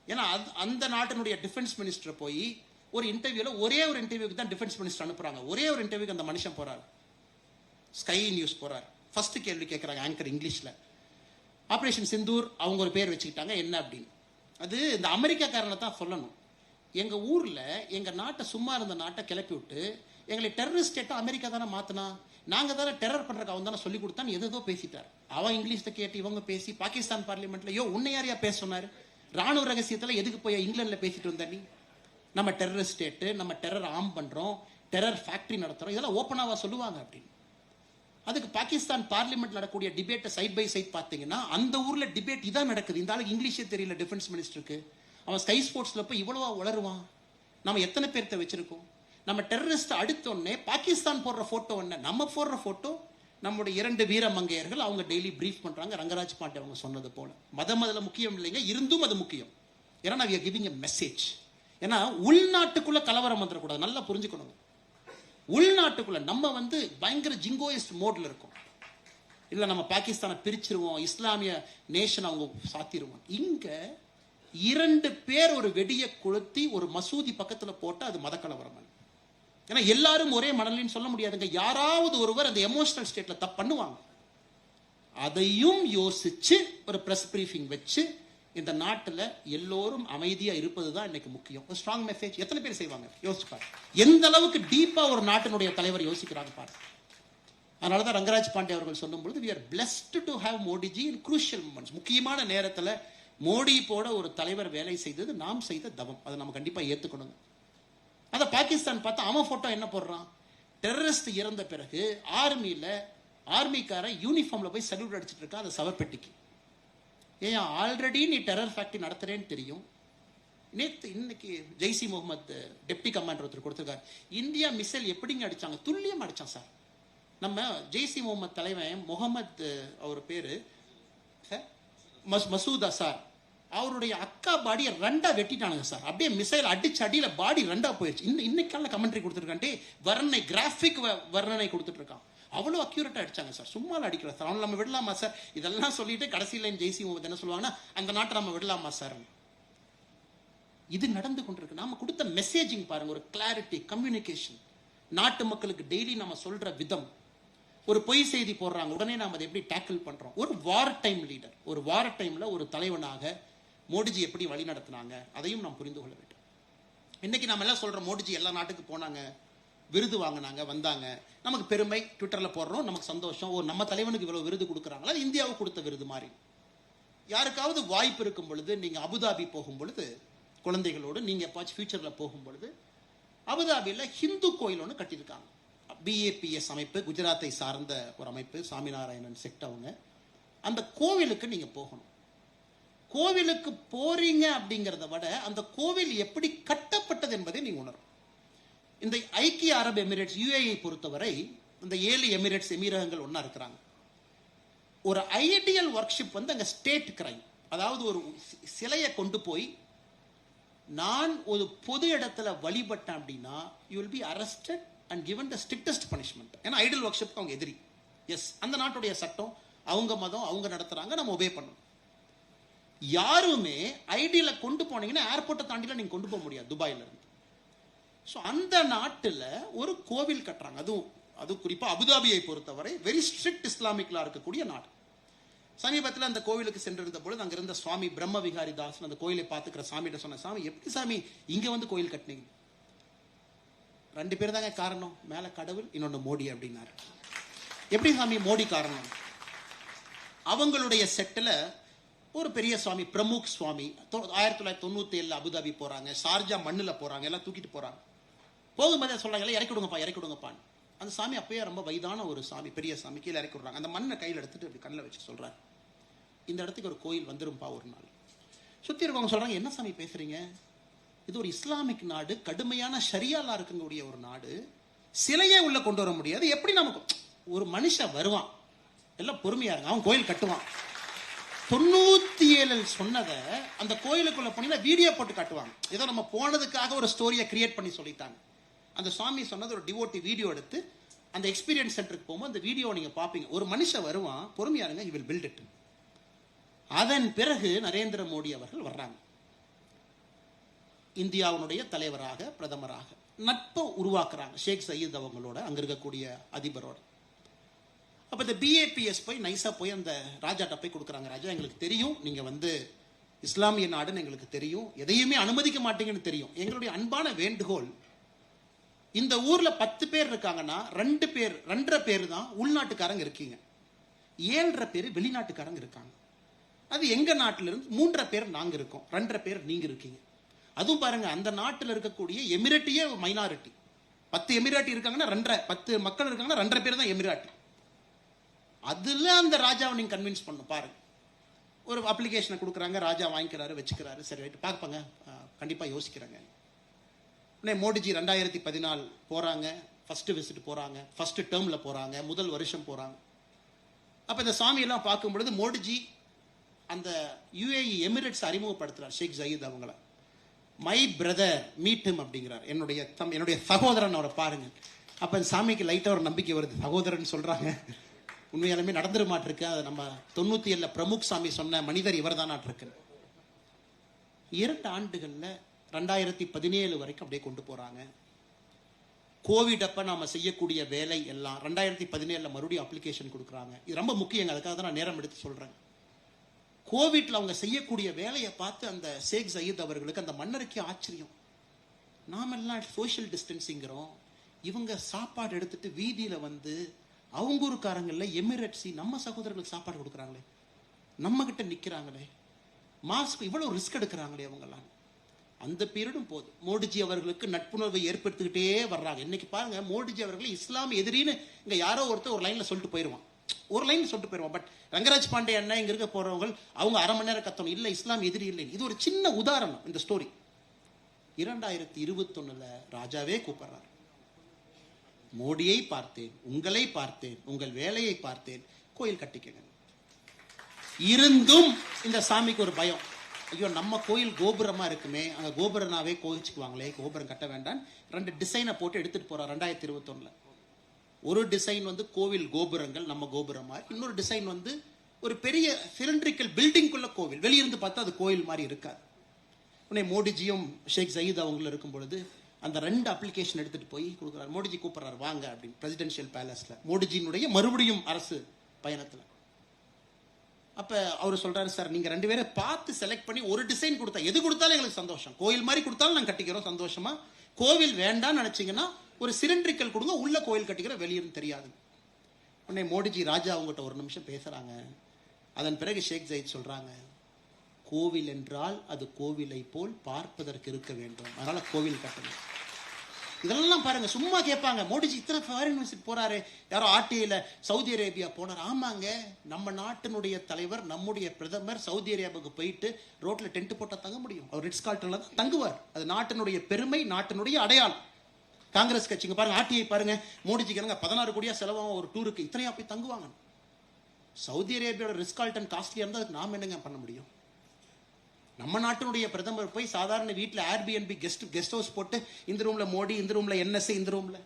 ஏன்னா அந்த நாட்டினுடைய டிஃபென்ஸ் மினிஸ்டர் போய் ஒரு இன்டர்வியூல ஒரே ஒரு இன்டர்வியூக்கு தான் டிஃபென்ஸ் மினிஸ்டர் அனுப்புறாங்க. ஒரே ஒரு இன்டர்வியூக்கு அந்த மனுஷன் போறாரு, ஸ்கை நியூஸ் போறாரு. ஃபர்ஸ்ட் கேள்வி கேட்கறாங்க ஆங்கர் இங்கிலீஷ்ல. ஆபரேஷன் சிந்தூர் அவங்க ஒரு பேர் வச்சுக்கிட்டாங்க, என்ன அப்படின்னு. அது இந்த அமெரிக்காக்காரனை தான் சொல்லணும். எங்க ஊர்ல எங்க நாட்டை சும்மா இருந்த நாட்டை கிளப்பி விட்டு எங்களை டெரரிஸ்ட் ஸ்டேட்டா அமெரிக்கா தானே மாத்தினா, நாங்க தானே டெரர் பண்றதுக்கு அவன் தானே சொல்லி கொடுத்தான்னு ஏதோ பேசிட்டார். அவன் இங்கிலீஷ்ல கேட்டு இவங்க பேசி பாகிஸ்தான் பார்லிமெண்ட்ல, யோ உன்னை யாரையா பேச சொன்னாரு, ராணுவ ரகசியத்துல எதுக்கு போய் இங்கிலாந்துல பேசிட்டு வந்த நீ? நம்ம டெரர் ஸ்டேட், நம்ம டெரர் ஆர்ம் பண்றோம், டெரர் ஃபேக்டரி நடத்துறோம், இதெல்லாம் ஓப்பனாவா சொல்லுவாங்க அப்படின்னு. அதுக்கு பாகிஸ்தான் பார்லிமெண்ட் நடக்கக்கூடிய டிபேட்டை சைட் பை சைட் பார்த்தீங்கன்னா அந்த ஊர்ல டிபேட் இதான் நடக்குது. இந்த ஆளுக்கு இங்கிலீஷே தெரியல டிஃபென்ஸ் மினிஸ்டருக்கு, அவன் ஸ்கை ஸ்போர்ட்ஸ்ல போய் இவ்வளவா வளருவான். நம்ம எத்தனை பேர்த்த வச்சிருக்கோம்? நம்ம டெரரிஸ்ட் அடுத்தோடனே பாகிஸ்தான் போடுற போட்டோ என்ன, நம்ம போடுற போட்டோ நம்முடைய 2 வீர மங்கையர்கள் அவங்க டெய்லி பிரீஃப் பண்றாங்க. ரங்கராஜ் பாண்டே அவங்க சொன்னது போல மதம் அதுல முக்கியம் இல்லைங்க, இருந்தும் அது முக்கியம். ஏன்னா we are giving a message. ஏன்னா உள்நாட்டுக்குள்ள கலவரம் வந்துடக்கூடாது, நல்லா புரிஞ்சுக்கணும். உள்நாட்டுக்குள்ள நம்ம பயங்கர ஜிங்கோயிஸ்ட் மோட்ல இருக்கும். இல்ல நம்ம பாகிஸ்தானை பிரிச்சிருவோம், இஸ்லாமிய நேஷன் அவங்க சாத்திடுவோம். இங்க 2 பேர் ஒரு வெடியை கொளுத்தி ஒரு மசூதி பக்கத்துல போட்டா அது மத கலவரம். ஏன்னா எல்லாரும் ஒரே மனநிலைன்னு சொல்ல முடியாதுங்க. யாராவது ஒருவர் அந்த எமோஷனல் ஸ்டேட்ல தப்பு பண்ணுவாங்க. அதையும் யோசிச்சு ஒரு பிரஸ் பிரீஃபிங் வச்சு இந்த நாட்டில் எல்லோரும் அமைதியா இருப்பதுதான் இன்னைக்கு முக்கியம். ஒரு ஸ்ட்ராங் மெசேஜ் எத்தனை பேர் செய்வாங்க யோசிச்சு பாரு. எந்த அளவுக்கு டீப்பா ஒரு நாட்டினுடைய தலைவர் யோசிக்கிறாங்க பாரு. அதனாலதான் ரங்கராஜ் பாண்டே அவர்கள் சொல்லும்போது we are blessed to have Modi ji in crucial moments. முக்கியமான நேரத்தில் மோடி போட ஒரு தலைவர் வேலை செய்தது நாம் செய்த தவம். அதை நம்ம கண்டிப்பா ஏத்துக்கணுங்க. அத பாகிஸ்தான் பார்த்தா அவன் போட்டோ என்ன போடுறான், டெரரிஸ்ட் இறந்த பிறகு ஆர்மிக்கார யூனிஃபார்ம்ல போய் சல்யூட் அடிச்சிட்டு இருக்கான் அந்த சவப்பெட்டிக்கு. ஏன் ஆல்ரெடி நீ டெரர் ஃபேக்டரி நடத்துறேன்னு தெரியும். இன்னைக்கு ஜெய்சி முகமது டெப்டி கமாண்டர் ஒருத்தர் கொடுத்திருக்காரு, இந்தியா மிசைல் எப்படிங்க அடிச்சாங்க, துல்லியம் அடிச்சான் சார். நம்ம ஜெய்சி முகமது தலைவன் முகமது அவர் பேரு மசூத் அசார், அவருடைய அக்கா பாடியை 2 வெட்டிட்டானுங்க சார். அப்படியே மிசைல் அடிச்சு அடியில பாடி 2 போயிடுச்சு. இன்னைக்கான கமெண்ட்ரி கொடுத்துருக்கான்டே, வர்ணனை கிராஃபிக் வர்ணனை கொடுத்துட்டு இருக்கான். அவ்வளவு அக்யூரேட்டா அடிச்சாங்க சார். சும்மா அடிக்கல சார். அவன் நம்ம விடலாமா சார்? இதெல்லாம் சொல்லிட்டு கடைசியில் ஜெய்சி முகமது என்ன சொல்லுவாங்கன்னா, அந்த நாட்டை நம்ம விடலாமா சார்? இது நடந்து கொண்டிருக்கு. நாம கொடுத்த மெசேஜிங் பாருங்க, ஒரு கிளாரிட்டி, கம்யூனிகேஷன், நாட்டு மக்களுக்கு டெய்லி நம்ம சொல்ற விதம். ஒரு பொய் செய்தி போடுறாங்க, உடனே நாம அதை எப்படி டேக்கிள் பண்றோம். ஒரு வார் டைம் லீடர், ஒரு வார் டைம்ல ஒரு தலைவனாக மோடிஜி எப்படி வழி நடத்தினாங்க அதையும் நாம் புரிந்து கொள்ள வேண்டும். இன்னைக்கு நம்ம எல்லாம் சொல்றோம் மோடிஜி எல்லா நாட்டுக்கு போனாங்க, விருது வாங்கினாங்க, வந்தாங்க, நமக்கு பெருமை, ட்விட்டர்ல போடுறோம், நமக்கு சந்தோஷம். ஒரு நம்ம தலைவனுக்கு இவ்வளவு விருது கொடுக்குறாங்களா, அது இந்தியாவுக்கு கொடுத்த விருது மாதிரி. யாருக்காவது வாய்ப்பு இருக்கும் பொழுது நீங்க அபுதாபி போகும் பொழுது குழந்தைகளோடு நீங்க எப்பாச்சும் ஃபியூச்சர்ல போகும் பொழுது அபுதாபியில் ஹிந்து கோயில் ஒன்று கட்டியிருக்காங்க. பிஏபிஎஸ் அமைப்பு, குஜராத்தை சார்ந்த ஒரு அமைப்பு, சாமிநாராயணன் செக்ட் அவங்க. அந்த கோவிலுக்கு நீங்க போகணும். கோவிலுக்கு போறீங்க அப்படிங்கிறத விட அந்த கோவில் எப்படி கட்டப்பட்டது என்பதை நீங்க உணரும். இந்த ஐக்கிய அரபு எமிரேட்ஸ் யுஏஇ பொறுத்தவரை இந்த 7 எமிரேட்ஸ் எமிரகங்கள் ஒன்னா இருக்கிறாங்க. ஒரு ஐடியல் ஒர்க்ஷிப் அங்க ஸ்டேட் கிரைம். அதாவது ஒரு சிலையை கொண்டு போய் நான் ஒரு பொது இடத்துல வழிபட்டேன் அப்படின்னா you will be arrested and given the strictest punishment. ஏன்னா ஐடியல் ஒர்க்ஷிப் அவங்க எதிரி. எஸ், அந்த நாட்டுடைய சட்டம், அவங்க மதம், அவங்க நடத்துறாங்க, நம்ம ஒபே பண்ணணும். யாருமே ஐடியில கொண்டு போனீங்கன்னா ஏர்போர்ட்டை தாண்டில நீங்க கொண்டு போக முடியாது துபாயில இருந்து. ஸோ அந்த நாட்டில் ஒரு கோவில் கட்டுறாங்க. அது குறிப்பா அபுதாபியை பொறுத்தவரை வெரி ஸ்ட்ரிக்ட் இஸ்லாமிக்லா இருக்கக்கூடிய நாடு. சமீபத்தில் அந்த கோவிலுக்கு சென்றிருந்த பொழுது அங்க இருந்த சுவாமி பிரம்ம விகாரி தாஸ் அந்த கோயிலை பார்த்துக்கிற சாமிகிட்ட சொன்ன, சாமி எப்படி சாமி இங்க கோயில் கட்டினீங்க? 2 பேர் தாங்க காரணம், மேல கடவுள், இன்னொன்னு மோடி அப்படின்னாரு. எப்படி சாமி மோடி காரணம்? அவங்களுடைய செட்டில் ஒரு பெரிய சுவாமி, பிரமுக் சுவாமி, 1997 அபுதாபி போறாங்க, ஷார்ஜா மண்ணுல போறாங்க, எல்லாம் தூக்கிட்டு போறாங்க. போகும்போதே சொல்றாங்க, எல்லாம் இறக்கி விடுங்கப்பான்னு. அந்த சாமி அப்பயே ரொம்ப வயதான ஒரு சாமி, பெரிய சாமி, கீழே இறக்கி விடுறாங்க. அந்த மண்ணை கையில் எடுத்துட்டு அப்படி கண்ணில் வச்சு சொல்றாரு, இந்த இடத்துக்கு ஒரு கோயில் வந்துரும்பா ஒரு நாள். சுத்தி இருக்கவங்க சொல்றாங்க, என்ன சாமி பேசுறீங்க? இது ஒரு இஸ்லாமிக் நாடு, கடுமையான ஷரியாலா இருக்கக்கூடிய ஒரு நாடு, சிலையே உள்ள கொண்டு வர முடியாது. எப்படி நமக்கு ஒரு மனுஷன் வருவான், எல்லாம் பொறுமையா இருங்க, அவன் கோயில் கட்டுவான். 97 சொன்னதை அந்த கோயிலுக்குள்ள போனீங்கன்னா வீடியோ போட்டு காட்டுவாங்க. ஏதோ நம்ம போனதுக்காக ஒரு ஸ்டோரியை கிரியேட் பண்ணி சொல்லிட்டாங்க. அந்த சுவாமி சொன்னது ஒரு டிவோட்டி வீடியோ எடுத்து அந்த எக்ஸ்பீரியன்ஸ் சென்டருக்கு போகும்போது அந்த வீடியோ நீங்க பாப்பீங்க. ஒரு மனுஷன் வருவான், பொறுமையா இருங்க, he will build it. அதன் பிறகு நரேந்திர மோடி அவர்கள் வர்றாங்க, இந்தியாவுடைய தலைவராக, பிரதமராக நட்பை உருவாக்குறாங்க ஷேக் சயீத் அவங்களோட, அங்க இருக்கக்கூடிய அதிபரோட. அப்ப இந்த பிஏபிஎஸ் போய் நைஸா போய் அந்த ராஜாட்ட போய் கொடுக்குறாங்க. ராஜா, எங்களுக்கு தெரியும் நீங்க இஸ்லாமிய நாடுன்னு எங்களுக்கு தெரியும், எதையுமே அனுமதிக்க மாட்டீங்கன்னு தெரியும். எங்களுடைய அன்பான வேண்டுகோள், இந்த ஊர்ல 10 பேர் இருக்காங்கன்னா 2.5 பேர் தான் உள்நாட்டுக்காரங்க இருக்கீங்க, 7.5 பேர் வெளிநாட்டுக்காரங்க இருக்காங்க. அது எங்க நாட்டில இருந்து 3.5 பேர் நாங்க இருக்கோம், 2.5 பேர் நீங்க இருக்கீங்க. அதுவும் பாருங்க, அந்த நாட்டில் இருக்கக்கூடிய எமிரேட்டியே மைனாரிட்டி. 10 எமிராட்டி இருக்காங்கன்னா 10 மக்கள் இருக்காங்கன்னா 2.5 பேர் தான் எமிராட்டி. அதுல அந்த ராஜாவை நீங்க கன்வின்ஸ் பண்ணும். பாருங்க, ஒரு அப்ளிகேஷனை கொடுக்குறாங்க, ராஜா வாங்கிக்கிறாரு, வச்சுக்கிறாரு. சரி ரைட்டு பார்ப்பாங்க, கண்டிப்பா யோசிக்கிறாங்க. மோடிஜி 2014 போறாங்க, ஃபர்ஸ்ட் விசிட் போறாங்க, ஃபர்ஸ்ட் டேர்ம்ல போறாங்க, முதல் வருஷம் போறாங்க. அப்ப இந்த சாமியெல்லாம் பார்க்கும் பொழுது மோடிஜி அந்த யுஏஇ எமிரேட்ஸ் அறிமுகப்படுத்துறார் ஷேக் ஜயீத் அவங்கள. மை பிரதர் மீட் ஹிம் அப்படிங்கிறார், என்னுடைய சகோதரன், அவரை பாருங்க. அப்ப இந்த சாமிக்கு லைட்டா ஒரு நம்பிக்கை வருது, சகோதரன் சொல்றாங்க, உண்மையாலுமே நடந்துட மாட்டிருக்கு. அது நம்ம 97 பிரமுக் சாமி சொன்ன மனிதர் இவர் தானாட்டிருக்கு. 2 ஆண்டுகள்ல 2017 வரைக்கும் அப்படியே கொண்டு போறாங்க. கோவிட் அப்ப நாம செய்யக்கூடிய வேலை எல்லாம் 2017 மறுபடியும் அப்ளிகேஷன் கொடுக்குறாங்க. இது ரொம்ப முக்கியங்க, அதுக்காக தான் நான் நேரம் எடுத்து சொல்றேன். கோவிட்ல அவங்க செய்யக்கூடிய வேலையை பார்த்து அந்த ஷேக் ஜயீத் அவர்களுக்கு, அந்த மன்னருக்கு ஆச்சரியம். நாமெல்லாம் சோஷியல் டிஸ்டன்சிங்கிறோம், இவங்க சாப்பாடு எடுத்துட்டு வீதியில வந்து அவங்க ஊருக்காரங்கள்ல எமிரேட்ஸி நம்ம சகோதரர்களுக்கு சாப்பாடு கொடுக்குறாங்களே, நம்ம கிட்ட நிக்கிறாங்களே, மாஸ்க் இவ்வளவு ரிஸ்க் எடுக்கிறாங்களே அவங்கெல்லாம். அந்த பீரியடும் போது மோடிஜி அவர்களுக்கு நட்புணர்வை ஏற்படுத்திக்கிட்டே வர்றாங்க. இன்னைக்கு பாருங்க, மோடிஜி அவர்கள் இஸ்லாம் எதிரின்னு இங்க யாரோ ஒருத்தர் ஒரு லைன்ல சொல்லிட்டு போயிருவான், பட் ரங்கராஜ் பாண்டே அண்ணன் இங்க இருக்க போறவங்க அவங்க அரை மணி நேரம் கத்தணும், இல்ல இஸ்லாம் எதிரி இல்லை. இது ஒரு சின்ன உதாரணம் இந்த ஸ்டோரி. 2021 ராஜாவே கூப்பிடுறார், மோடியை பார்த்தேன், உங்களை பார்த்தேன், உங்கள் வேலையை பார்த்தேன், கோயில் கட்டிக்கங்க. இருந்தும் இந்த சாமிக்கு ஒரு பயம், ஐயோ நம்ம கோயில் கோபுரமா இருக்குமே, அங்க கோபுரனாவே கோவிச்சுக்குவாங்களே, கோபுரம் கட்ட வேண்டாம். 2 டிசைனை போட்டு எடுத்துட்டு போறார் 2021. ஒரு டிசைன் வந்து கோவில் கோபுரங்கள் நம்ம கோபுரம் மாதிரி, இன்னொரு டிசைன் வந்து ஒரு பெரிய சிலிண்ட்ரிக்கல் பில்டிங்குள்ள கோவில், வெளியிருந்து பார்த்தா அது கோயில் மாதிரி இருக்காது. உடனே மோடிஜியும் ஷேக் ஜயீத் அவங்களும் இருக்கும் பொழுது அந்த 2 அப்ளிகேஷன் எடுத்துட்டு போய் கொடுக்குறாரு. மோடிஜி கூப்பிடுறாரு, வாங்க அப்படின்னு, பிரசிடென்ஷியல் பேலஸ்ல மோடிஜியினுடைய மறுபடியும் அரசு பயணத்துல. அப்ப அவர் சொல்றாரு, சார் நீங்க 2 பேரை பார்த்து செலக்ட் பண்ணி ஒரு டிசைன் கொடுத்தா, எது கொடுத்தாலும் எங்களுக்கு சந்தோஷம், கோயில் மாதிரி கொடுத்தாலும் நாங்க கட்டிக்கிறோம் சந்தோஷமா, கோவில் வேண்டாம்னு நினைச்சீங்கன்னா ஒரு சிலிண்ட்ரிக்கல் கொடுங்க, உள்ள கோயில் கட்டிக்கிற, வெளியிருந்து தெரியாது. உடனே மோடிஜி ராஜா அவங்ககிட்ட ஒரு நிமிஷம் பேசுறாங்க. அதன் பிறகு ஷேக் ஜயீத் சொல்றாங்க, கோவில் என்றால் அது கோவிலை போல் பார்ப்பதற்கு இருக்க வேண்டும், அதனால கோவில் கட்டணும். இதெல்லாம் பாருங்க, சும்மா கேட்பாங்க. மோடிஜி இத்தனை ஃபாரின் விசிட் போறாரு, யாரோ ஆர்டிஐல சவுதி அரேபியா போனார். ஆமாங்க, நம்ம நாட்டினுடைய தலைவர், நம்முடைய பிரதமர் சவுதி அரேபியாவுக்கு போயிட்டு ரோட்ல டென்ட் போட்டா தங்க முடியும்? அவர் ரிட்ஸ் கார்ல்டன்ல தான் தங்குவார். அது நாட்டினுடைய பெருமை, நாட்டினுடைய அடையாளம். காங்கிரஸ் கட்சிங்க பாருங்க, ஆர்டிஐ பாருங்க, மோடிஜிக்கு 16 கோடியா செலவாகும் ஒரு டூருக்கு, இத்தனையா போய் தங்குவாங்க. சவுதி அரேபியாவோட ரிட்ஸ் கார்ல்டன் காஸ்ட்லியா இருந்தா அதுக்கு நாம என்னங்க பண்ண முடியும்? நம்ம நாட்டினுடைய பிரதமர் போய் சாதாரண வீட்டில் ஏர்பிஎன்பி கெஸ்ட் ஹவுஸ் போட்டு, இந்த ரூம்ல மோடி, இந்த ரூம்ல என்எஸ்ஏ, இந்த ரூம்ல.